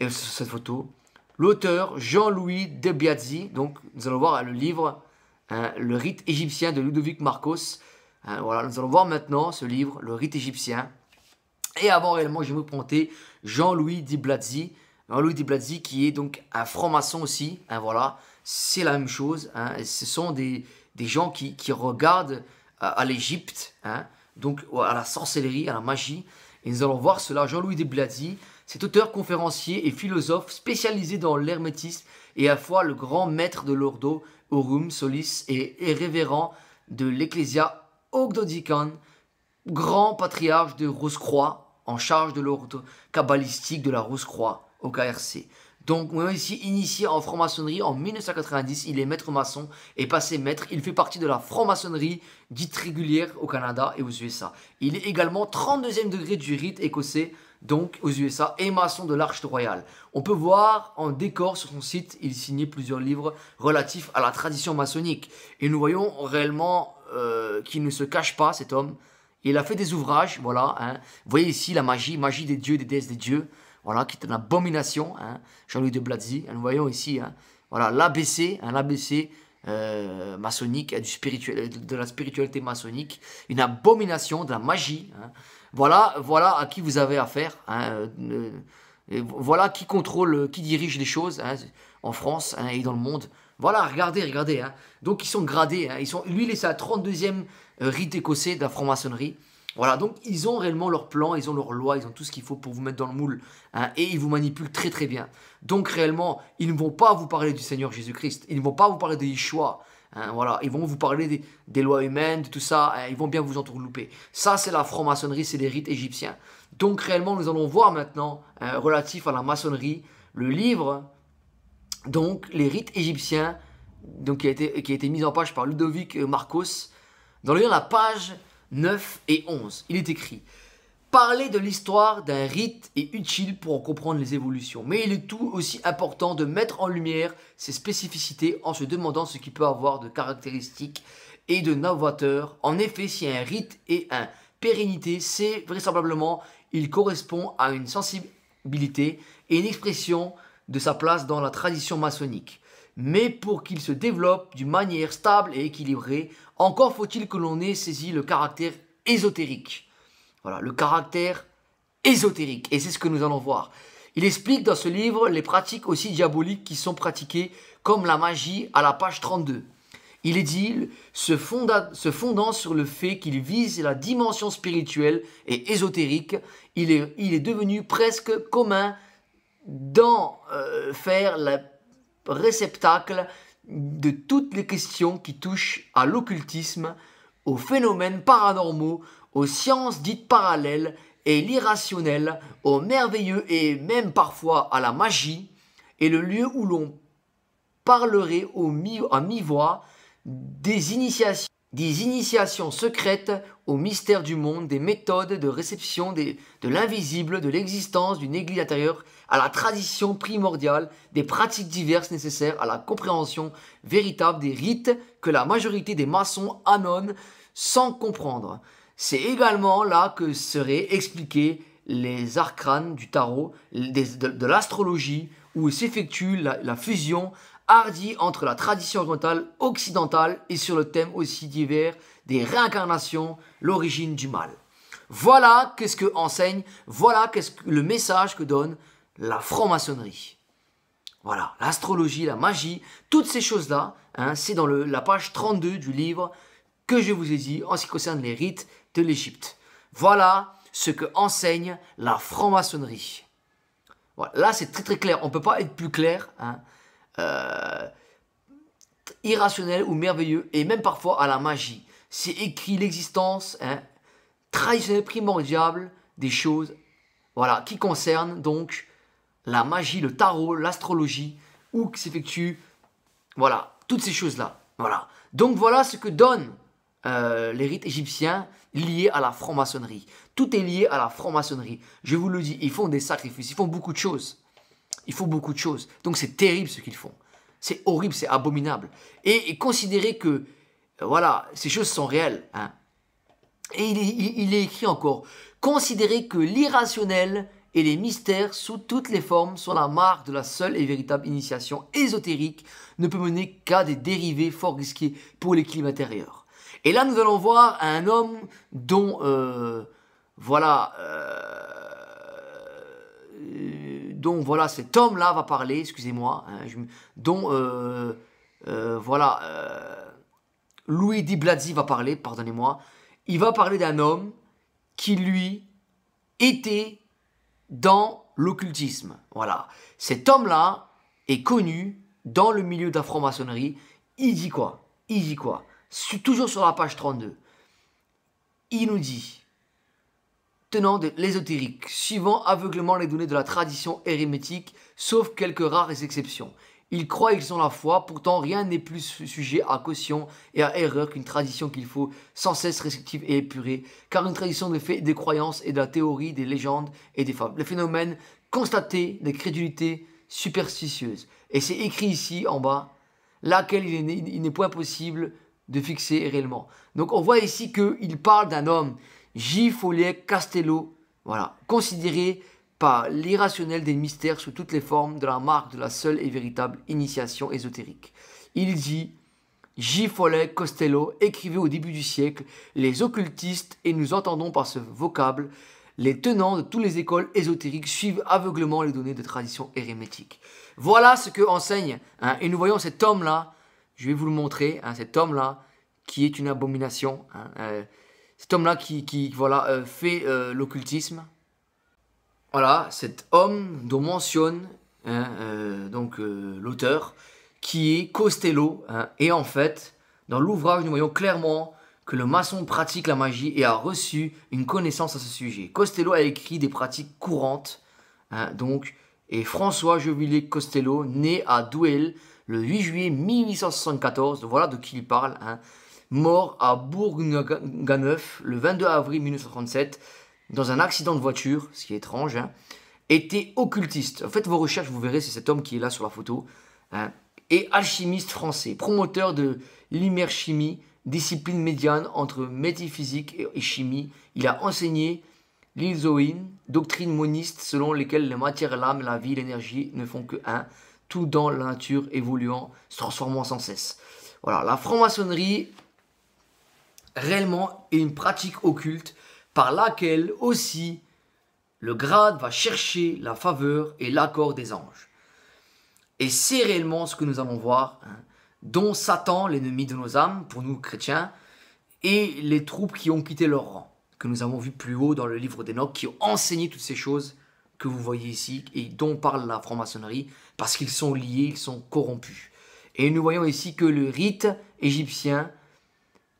Et sur cette photo, l'auteur Jean-Louis de Biazzi, donc nous allons voir le livre hein, Le rite égyptien de Ludovic Marcos. Hein, voilà, nous allons voir maintenant ce livre, Le rite égyptien. Et avant réellement, je vais vous présenter Jean-Louis de Biazzi. Jean-Louis de Biazzi qui est donc un franc-maçon aussi. Hein, voilà, c'est la même chose. Hein, ce sont des gens qui regardent à l'Égypte, hein, donc à la sorcellerie, à la magie. Et nous allons voir cela. Jean-Louis de Biazzi, cet auteur, conférencier et philosophe spécialisé dans l'hermétisme et à la fois le grand maître de l'Ordo Aurum Solis et révérend de l'Ecclesia Ogdodicon, grand patriarche de Rose-Croix en charge de l'ordre kabbalistique de la Rose-Croix au KRC. Donc, on est ici initié en franc-maçonnerie en 1990. Il est maître maçon et passé maître. Il fait partie de la franc-maçonnerie dite régulière au Canada et aux USA. Il est également 32e degré du rite écossais, donc aux USA, et maçon de l'Arche royale. On peut voir en décor sur son site, il signait plusieurs livres relatifs à la tradition maçonnique. Et nous voyons réellement qui ne se cache pas, cet homme. Il a fait des ouvrages, voilà. Hein. Vous voyez ici la magie des dieux, des déesses des dieux, voilà, qui est une abomination. Hein. Jean-Louis de Blasi, hein, nous voyons ici, hein, voilà, l'ABC, hein, l'ABC maçonnique, de la spiritualité maçonnique, une abomination de la magie. Hein. Voilà à qui vous avez affaire. Hein, voilà qui contrôle, qui dirige les choses hein, en France hein, et dans le monde. Voilà, regardez. Hein. Donc, ils sont gradés. Hein. Lui, il est à 32e rite écossais de la franc-maçonnerie. Voilà, donc, ils ont réellement leur plan, ils ont leur loi, ils ont tout ce qu'il faut pour vous mettre dans le moule. Hein, et ils vous manipulent très, très bien. Donc, réellement, ils ne vont pas vous parler du Seigneur Jésus-Christ. Ils ne vont pas vous parler de Yeshua. Hein, voilà, ils vont vous parler des lois humaines, de tout ça. Hein, ils vont bien vous entourlouper. Ça, c'est la franc-maçonnerie, c'est les rites égyptiens. Donc, réellement, nous allons voir maintenant, relatif à la maçonnerie, le livre... Donc, les rites égyptiens, donc, qui a été mis en page par Ludovic Marcos, dans le livre, la page 9 et 11, il est écrit « Parler de l'histoire d'un rite est utile pour en comprendre les évolutions, mais il est tout aussi important de mettre en lumière ses spécificités en se demandant ce qu'il peut avoir de caractéristiques et de novateur. En effet, si un rite est une pérennité, c'est vraisemblablement, il correspond à une sensibilité et une expression de sa place dans la tradition maçonnique. Mais pour qu'il se développe d'une manière stable et équilibrée, encore faut-il que l'on ait saisi le caractère ésotérique. Voilà, le caractère ésotérique. Et c'est ce que nous allons voir. Il explique dans ce livre les pratiques aussi diaboliques qui sont pratiquées comme la magie à la page 32. Il est dit, se fondant sur le fait qu'il vise la dimension spirituelle et ésotérique, il est devenu presque commun d'en faire le réceptacle de toutes les questions qui touchent à l'occultisme, aux phénomènes paranormaux, aux sciences dites parallèles et l'irrationnel, au merveilleux et même parfois à la magie, et le lieu où l'on parlerait à mi-voix des initiations secrètes au mystère du monde, des méthodes de réception de l'invisible, de l'existence d'une église intérieure, à la tradition primordiale, des pratiques diverses nécessaires à la compréhension véritable des rites que la majorité des maçons annonnent sans comprendre. C'est également là que seraient expliqués les arcanes du tarot, de l'astrologie, où s'effectue la fusion hardie entre la tradition orientale occidentale et sur le thème aussi divers des réincarnations, l'origine du mal. Voilà qu'est-ce que enseigne, voilà qu'est-ce que le message que donne la franc-maçonnerie. Voilà, l'astrologie, la magie, toutes ces choses-là, hein, c'est dans la page 32 du livre que je vous ai dit en ce qui concerne les rites de l'Égypte. Voilà ce que enseigne la franc-maçonnerie. Voilà, là, c'est très très clair, on ne peut pas être plus clair, hein. Irrationnel ou merveilleux, et même parfois à la magie. C'est écrit l'existence hein, traditionnelle, primordiale des choses, voilà, qui concernent donc la magie, le tarot, l'astrologie, où s'effectue, voilà, toutes ces choses-là. Voilà. Donc voilà ce que donnent les rites égyptiens liés à la franc-maçonnerie. Tout est lié à la franc-maçonnerie. Je vous le dis, ils font des sacrifices, ils font beaucoup de choses. Il faut beaucoup de choses. Donc c'est terrible ce qu'ils font. C'est horrible, c'est abominable. Et considérez que, voilà, ces choses sont réelles. Hein. Et il est écrit encore, considérez que l'irrationnel et les mystères sous toutes les formes sont la marque de la seule et véritable initiation ésotérique, ne peut mener qu'à des dérivés fort risqués pour l'équilibre intérieur. Et là, nous allons voir un homme dont, voilà, cet homme-là va parler, excusez-moi, hein, dont, voilà, Louis Di Blasi va parler, pardonnez-moi. Il va parler d'un homme qui, lui, était dans l'occultisme. Voilà. Cet homme-là est connu dans le milieu de la franc-maçonnerie. Il dit quoi? Il dit quoi? Toujours sur la page 32. Il nous dit, tenant de l'ésotérique, suivant aveuglément les données de la tradition hérémétique, sauf quelques rares exceptions. Ils croient qu'ils ont la foi, pourtant rien n'est plus sujet à caution et à erreur qu'une tradition qu'il faut sans cesse restrictive et épurée, car une tradition de faits, des croyances et de la théorie, des légendes et des fables. Les phénomènes constatés, des crédulités superstitieuses. Et c'est écrit ici en bas, laquelle il n'est point possible de fixer réellement. Donc on voit ici qu'il parle d'un homme, J. Follet Castello, voilà, considéré par l'irrationnel des mystères sous toutes les formes de la marque de la seule et véritable initiation ésotérique. Il dit, J. Follet Costello écrivait au début du siècle les occultistes et nous entendons par ce vocable les tenants de toutes les écoles ésotériques suivent aveuglement les données de tradition hérémétique. Voilà ce que enseigne, hein, et nous voyons cet homme-là, je vais vous le montrer, hein, cet homme-là qui est une abomination, hein, cet homme-là qui voilà, fait l'occultisme. Voilà, cet homme dont mentionne hein, l'auteur, qui est Costello, hein, et en fait, dans l'ouvrage, nous voyons clairement que le maçon pratique la magie et a reçu une connaissance à ce sujet. Costello a écrit des pratiques courantes, hein, et François Jovillet Costello, né à Douai le 8 juillet 1874, voilà de qui il parle, hein, mort à Bourg-Ganeuf le 22 avril 1937, dans un accident de voiture, ce qui est étrange, hein, était occultiste. Faites vos recherches, vous verrez, c'est cet homme qui est là sur la photo, hein, et alchimiste français, promoteur de l'immerchimie, discipline médiane entre métaphysique et chimie. Il a enseigné l'Ilzoïne, doctrine moniste selon lesquelles la matière, l'âme, la vie, l'énergie ne font que un, tout dans la nature évoluant, se transformant sans cesse. Voilà, la franc-maçonnerie réellement est une pratique occulte par laquelle aussi le grade va chercher la faveur et l'accord des anges. Et c'est réellement ce que nous allons voir, hein, dont Satan, l'ennemi de nos âmes, pour nous chrétiens, et les troupes qui ont quitté leur rang, que nous avons vu plus haut dans le livre d'Enoch, qui ont enseigné toutes ces choses que vous voyez ici, et dont parle la franc-maçonnerie, parce qu'ils sont liés, ils sont corrompus. Et nous voyons ici que le rite égyptien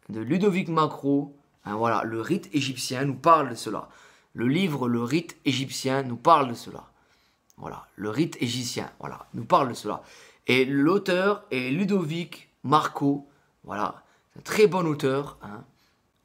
de Ludovic Macro, hein, voilà, le rite égyptien nous parle de cela. Le livre Le rite égyptien nous parle de cela. Voilà, le rite égyptien, voilà, nous parle de cela. Et l'auteur est Ludovic Marco, voilà, un très bon auteur, hein.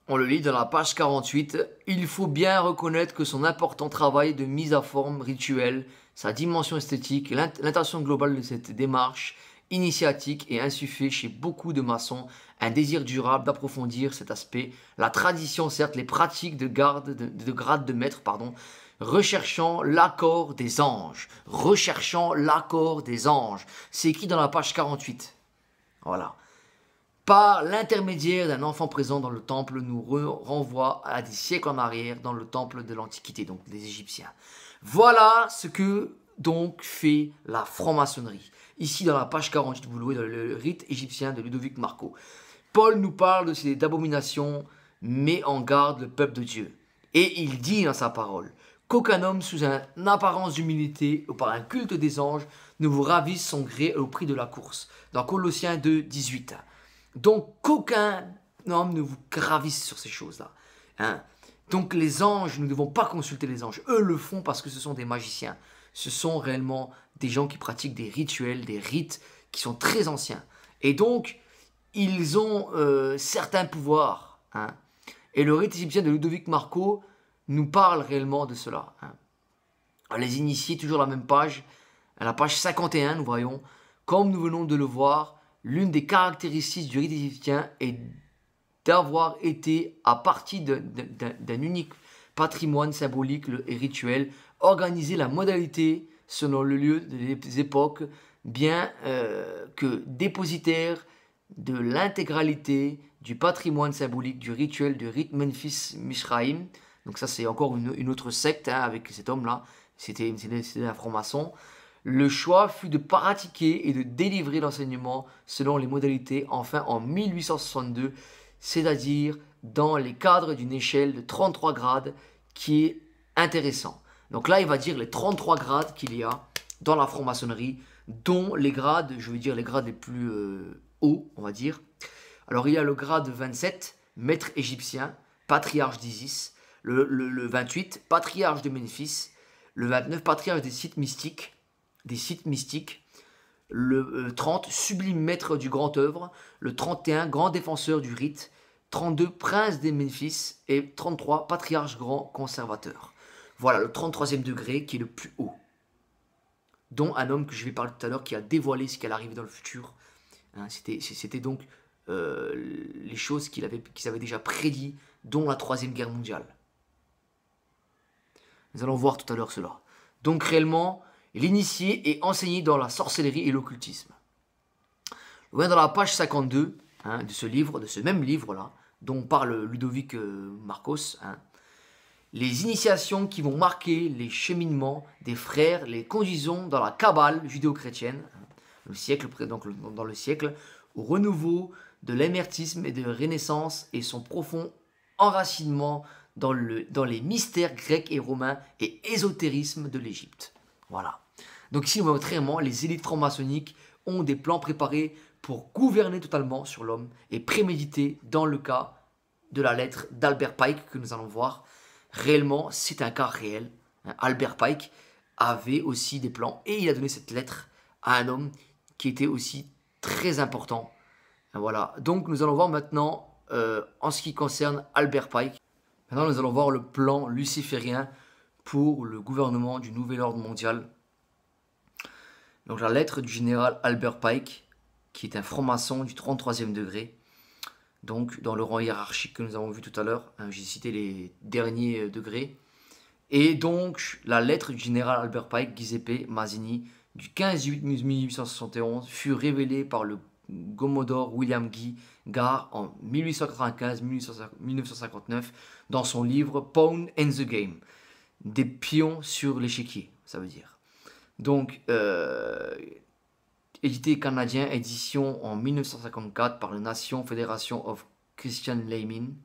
On le lit dans la page 48. Il faut bien reconnaître que son important travail de mise à forme rituelle, sa dimension esthétique et l'intention globale de cette démarche initiatique et insufflé chez beaucoup de maçons un désir durable d'approfondir cet aspect. La tradition, certes, les pratiques de grade de maître, pardon, recherchant l'accord des anges. Recherchant l'accord des anges. C'est écrit dans la page 48. Voilà. Par l'intermédiaire d'un enfant présent dans le temple, nous renvoie à des siècles en arrière dans le temple de l'Antiquité, donc des Égyptiens. Voilà ce que donc fait la franc-maçonnerie. Ici dans la page 48, vous louez dans le rite égyptien de Ludovic Marco. Paul nous parle de ces abominations, met en garde le peuple de Dieu. Et il dit dans sa parole qu'aucun homme sous une apparence d'humilité ou par un culte des anges ne vous ravisse son gré au prix de la course. Dans Colossiens 2, 18. Donc qu'aucun homme ne vous gravisse sur ces choses-là. Hein? Donc les anges, nous ne devons pas consulter les anges. Eux le font parce que ce sont des magiciens. Ce sont réellement des gens qui pratiquent des rituels, des rites qui sont très anciens. Et donc, ils ont certains pouvoirs. Hein? Et le rite égyptien de Ludovic Marco nous parle réellement de cela. Hein? Les initiés, toujours la même page, à la page 51, nous voyons, comme nous venons de le voir, l'une des caractéristiques du rite égyptien est d'avoir été, à partir d'un unique patrimoine symbolique et rituel, organiser la modalité selon le lieu des époques, bien que dépositaire de l'intégralité du patrimoine symbolique du rituel du rite Memphis Mishraïm. Donc ça c'est encore une autre secte, hein, avec cet homme-là, c'était un franc-maçon. Le choix fut de pratiquer et de délivrer l'enseignement selon les modalités, enfin en 1862, c'est-à-dire dans les cadres d'une échelle de 33 grades qui est intéressant. Donc là, il va dire les 33 grades qu'il y a dans la franc-maçonnerie, dont les grades, je veux dire les grades les plus hauts, on va dire. Alors il y a le grade 27, maître égyptien, patriarche d'Isis, le 28, patriarche de Memphis, le 29, patriarche des sites mystiques, le 30, sublime maître du grand œuvre, le 31, grand défenseur du rite, 32, prince des Memphis et 33, patriarche grand conservateur. Voilà le 33e degré qui est le plus haut, dont un homme que je vais parler tout à l'heure qui a dévoilé ce qui allait arriver dans le futur. Hein, c'était donc les choses qu'ils avaient déjà prédit, dont la Troisième Guerre mondiale. Nous allons voir tout à l'heure cela. Donc réellement, l'initié est enseigné dans la sorcellerie et l'occultisme. On vient dans la page 52 de ce livre, de ce même livre-là, dont parle Ludovic Marcos. Les initiations qui vont marquer les cheminements des frères, les conduisons dans la Kabbale judéo-chrétienne, dans le siècle, au renouveau de l'émertisme et de la Renaissance et son profond enracinement dans les mystères grecs et romains et ésotérisme de l'Égypte. Voilà. Donc ici, on voit très clairement, les élites franc-maçonniques ont des plans préparés pour gouverner totalement sur l'homme et préméditer dans le cas de la lettre d'Albert Pike que nous allons voir. Réellement, c'est un cas réel. Albert Pike avait aussi des plans et il a donné cette lettre à un homme qui était aussi très important. Voilà. Donc nous allons voir maintenant, en ce qui concerne Albert Pike, maintenant nous allons voir le plan luciférien pour le gouvernement du Nouvel Ordre Mondial. Donc la lettre du général Albert Pike, qui est un franc-maçon du 33e degré, donc dans le rang hiérarchique que nous avons vu tout à l'heure, j'ai cité les derniers degrés, et donc la lettre du général Albert Pike, Giuseppe Mazzini, du 15 août 1871, fut révélée par le Commodore William Guy Gare en 1895-1959 dans son livre Pawn in the Game, des pions sur l'échiquier, ça veut dire. Donc, édité canadien, édition en 1954 par la Nation Federation of Christian Laymen.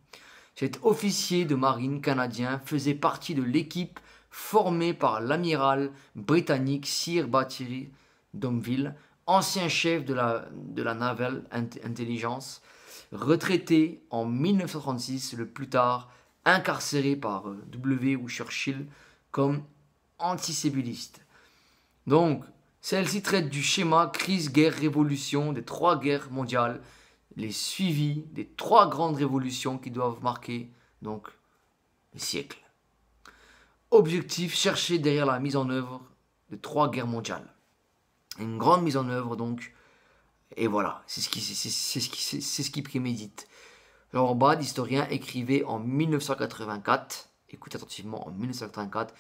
Cet officier de marine canadien faisait partie de l'équipe formée par l'amiral britannique Sir Battery Domville, ancien chef de la Naval Intelligence, retraité en 1936, le plus tard incarcéré par W. Churchill comme antisébuliste. Donc, celle-ci traite du schéma crise-guerre-révolution des 3 guerres mondiales, les suivis des 3 grandes révolutions qui doivent marquer donc le siècle. Objectif, chercher derrière la mise en œuvre de 3 guerres mondiales. Une grande mise en œuvre donc, et voilà, c'est ce qui prémédite. Jean Bad, historien, écrivait en 1984, écoutez attentivement, en 1984,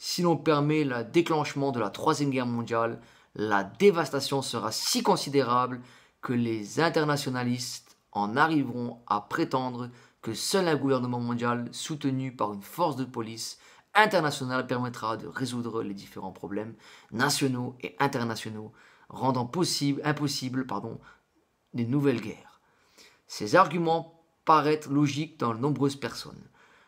si l'on permet le déclenchement de la Troisième Guerre mondiale, la dévastation sera si considérable que les internationalistes en arriveront à prétendre que seul un gouvernement mondial soutenu par une force de police internationale permettra de résoudre les différents problèmes nationaux et internationaux, rendant impossible des nouvelles guerres. Ces arguments paraissent logiques dans de nombreuses personnes.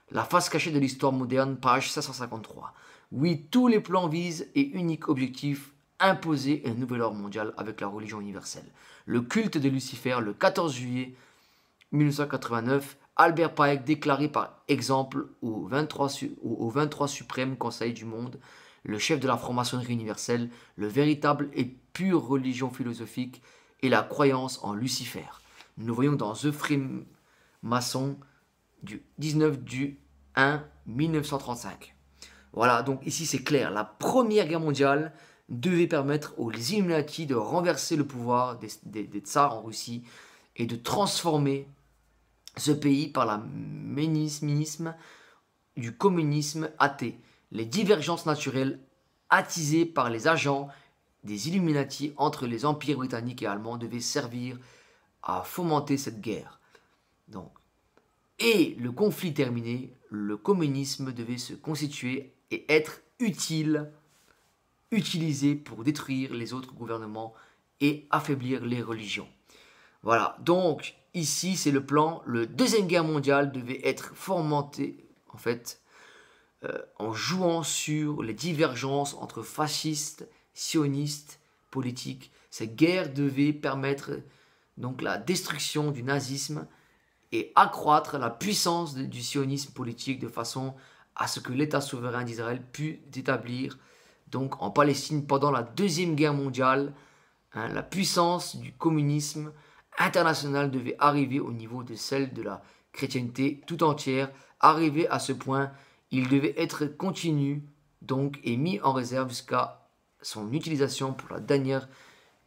La face cachée de l'histoire moderne, page 553. Oui, tous les plans visent et unique objectif, imposer un nouvel ordre mondial avec la religion universelle. Le culte de Lucifer, le 14 juillet 1989, Albert Pike déclaré par exemple au 23 suprême Conseil du monde, le chef de la franc-maçonnerie universelle, le véritable et pure religion philosophique et la croyance en Lucifer. Nous voyons dans The Freemason du 19 du 1 1935. Voilà, donc ici c'est clair, la Première Guerre mondiale devait permettre aux Illuminati de renverser le pouvoir des tsars en Russie et de transformer ce pays par l'amnésimisme du communisme athée. Les divergences naturelles attisées par les agents des Illuminati entre les empires britanniques et allemands devaient servir à fomenter cette guerre. Donc, et le conflit terminé, le communisme devait se constituer et être utilisé pour détruire les autres gouvernements et affaiblir les religions. Voilà, donc ici c'est le plan. Le Deuxième Guerre mondiale devait être fomenté en fait en jouant sur les divergences entre fascistes, sionistes, politiques. Cette guerre devait permettre donc la destruction du nazisme et accroître la puissance du sionisme politique de façon à ce que l'État souverain d'Israël pût établir donc en Palestine pendant la Deuxième Guerre mondiale. La puissance du communisme international devait arriver au niveau de celle de la chrétienté tout entière. Arrivé à ce point, il devait être continu donc et mis en réserve jusqu'à son utilisation pour la dernière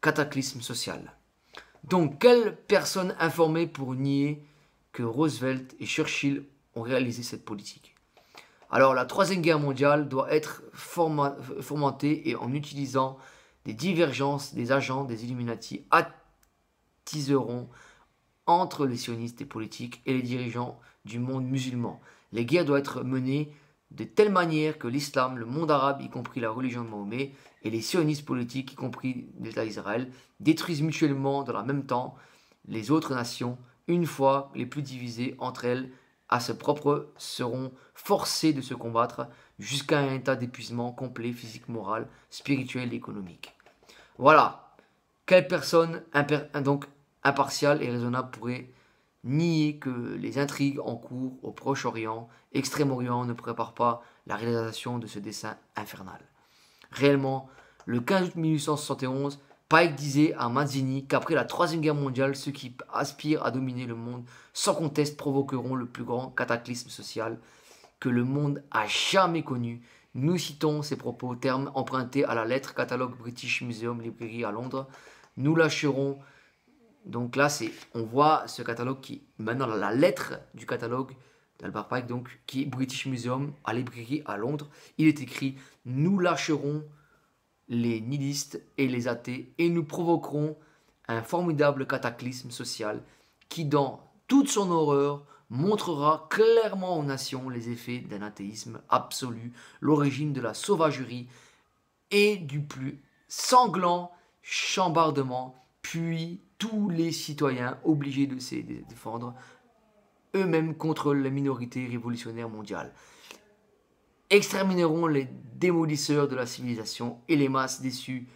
cataclysme social. Donc, quelle personne informée pour nier que Roosevelt et Churchill ont réalisé cette politique? Alors, la Troisième Guerre mondiale doit être fomentée et en utilisant des divergences des agents des Illuminati attiseront entre les sionistes et politiques et les dirigeants du monde musulman. Les guerres doivent être menées de telle manière que l'islam, le monde arabe, y compris la religion de Mahomet, et les sionistes politiques, y compris l'État d'Israël, détruisent mutuellement dans le même temps les autres nations, une fois les plus divisées entre elles à ce propre seront forcées de se combattre jusqu'à un état d'épuisement complet, physique, moral, spirituel et économique. Voilà. Quelle personne donc impartiale et raisonnable pourrait nier que les intrigues en cours au Proche-Orient, Extrême-Orient ne préparent pas la réalisation de ce dessein infernal? Réellement, le 15 août 1871, Pike disait à Mazzini qu'après la Troisième Guerre mondiale, ceux qui aspirent à dominer le monde sans conteste provoqueront le plus grand cataclysme social que le monde a jamais connu. Nous citons ces propos, termes empruntés à la lettre catalogue British Museum Library à Londres. Nous lâcherons. Donc là, on voit ce catalogue qui, maintenant la lettre du catalogue d'Albert Pike, donc, qui est British Museum à librairie à Londres. Il est écrit « Nous lâcherons les nihilistes et les athées et nous provoquerons un formidable cataclysme social qui, dans toute son horreur, montrera clairement aux nations les effets d'un athéisme absolu, l'origine de la sauvagerie et du plus sanglant chambardement, puis tous les citoyens obligés de se défendre eux-mêmes contre les minorités révolutionnaires mondiales. Extermineront les démolisseurs de la civilisation et les masses déçues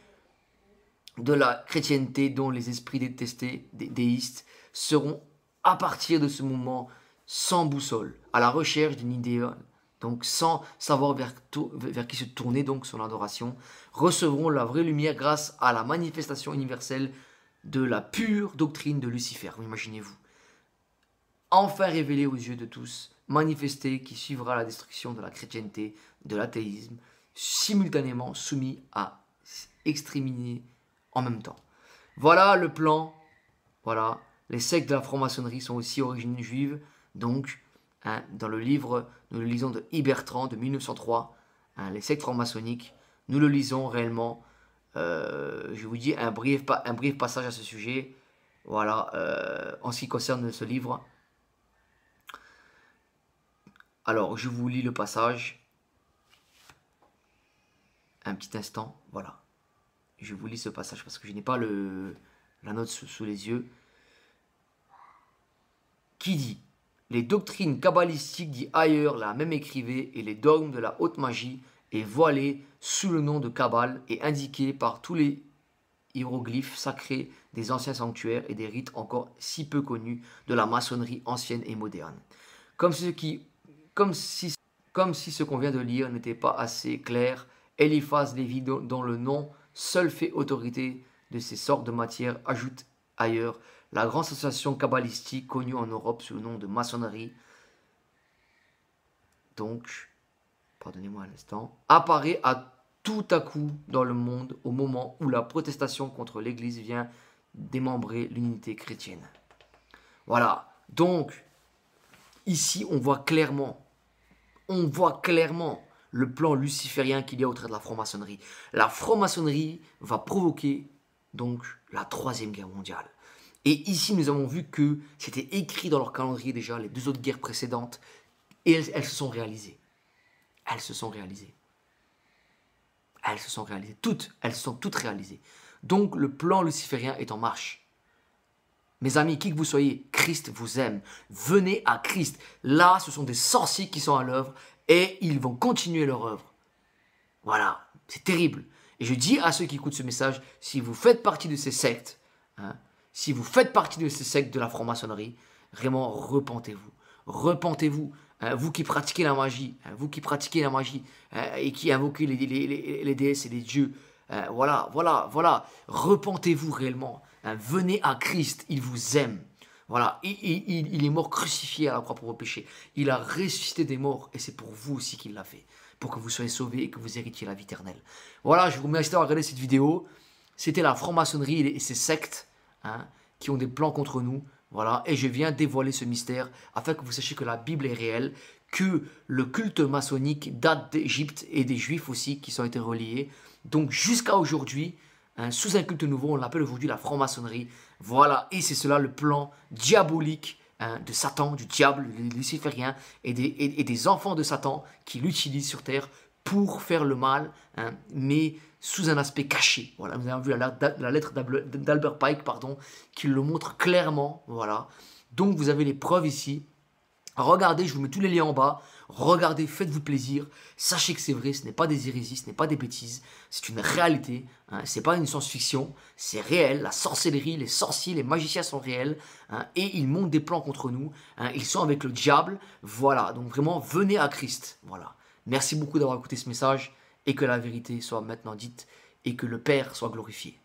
de la chrétienté dont les esprits détestés, déistes, seront à partir de ce moment sans boussole, à la recherche d'une idéal, donc sans savoir vers qui se tourner, donc son adoration, recevront la vraie lumière grâce à la manifestation universelle de la pure doctrine de Lucifer, imaginez-vous. Enfin révélée aux yeux de tous, manifestée qui suivra la destruction de la chrétienté, de l'athéisme, simultanément soumis à exterminer en même temps. Voilà le plan, voilà. Les sectes de la franc-maçonnerie sont aussi origines juives, donc dans le livre, nous le lisons de Ibertrand de 1903, les sectes franc-maçonniques, nous le lisons réellement. Je vous dis un bref passage à ce sujet, voilà, en ce qui concerne ce livre. Alors, je vous lis le passage. Un petit instant, voilà. Je vous lis ce passage parce que je n'ai pas la note sous les yeux. Qui dit: les doctrines kabbalistiques dit ailleurs la même écrivée et les dogmes de la haute magie est voilée sous le nom de Kabbale et indiquée par tous les hiéroglyphes sacrés des anciens sanctuaires et des rites encore si peu connus de la maçonnerie ancienne et moderne. Comme si ce qu'on vient de lire n'était pas assez clair, Eliphas Lévi, dont le nom seul fait autorité de ces sortes de matières, ajoute ailleurs: la grande association kabbalistique connue en Europe sous le nom de maçonnerie, donc, pardonnez-moi un instant, apparaît à tout à coup dans le monde au moment où la protestation contre l'Église vient démembrer l'unité chrétienne. Voilà, donc, ici on voit clairement le plan luciférien qu'il y a au travers de la franc-maçonnerie. La franc-maçonnerie va provoquer donc la Troisième Guerre mondiale. Et ici, nous avons vu que c'était écrit dans leur calendrier déjà, les deux autres guerres précédentes, et elles se sont réalisées. Elles se sont réalisées. Elles se sont réalisées. Elles se sont toutes réalisées. Donc, le plan luciférien est en marche. Mes amis, qui que vous soyez, Christ vous aime. Venez à Christ. Là, ce sont des sorciers qui sont à l'œuvre et ils vont continuer leur œuvre. Voilà, c'est terrible. Et je dis à ceux qui écoutent ce message, si vous faites partie de ces sectes, si vous faites partie de ces sectes de la franc-maçonnerie, vraiment, repentez-vous. Repentez-vous. Vous qui pratiquez la magie, et qui invoquez les déesses et les dieux, voilà. Repentez-vous réellement. Venez à Christ, il vous aime. Voilà, il est mort crucifié à la croix pour vos péchés. Il a ressuscité des morts et c'est pour vous aussi qu'il l'a fait. Pour que vous soyez sauvés et que vous héritiez la vie éternelle. Voilà, je vous remercie d'avoir regardé cette vidéo. C'était la franc-maçonnerie et ses sectes qui ont des plans contre nous. Voilà, et je viens dévoiler ce mystère afin que vous sachiez que la Bible est réelle, que le culte maçonnique date d'Égypte et des Juifs aussi qui sont été reliés. Donc jusqu'à aujourd'hui, sous un culte nouveau, on l'appelle aujourd'hui la franc-maçonnerie. Voilà, et c'est cela le plan diabolique de Satan, du diable, les lucifériens et des enfants de Satan qui l'utilisent sur terre pour faire le mal, mais sous un aspect caché. Voilà, vous avez vu la lettre d'Albert Pike, pardon, qui le montre clairement. Voilà. Donc vous avez les preuves ici. Regardez, je vous mets tous les liens en bas. Regardez, faites-vous plaisir. Sachez que c'est vrai, ce n'est pas des hérésies, ce n'est pas des bêtises. C'est une réalité. Ce n'est pas une science-fiction. C'est réel. La sorcellerie, les sorciers, les magiciens sont réels. Et ils montent des plans contre nous. Ils sont avec le diable. Voilà. Donc vraiment, venez à Christ. Voilà. Merci beaucoup d'avoir écouté ce message. Et que la vérité soit maintenant dite. Et que le Père soit glorifié.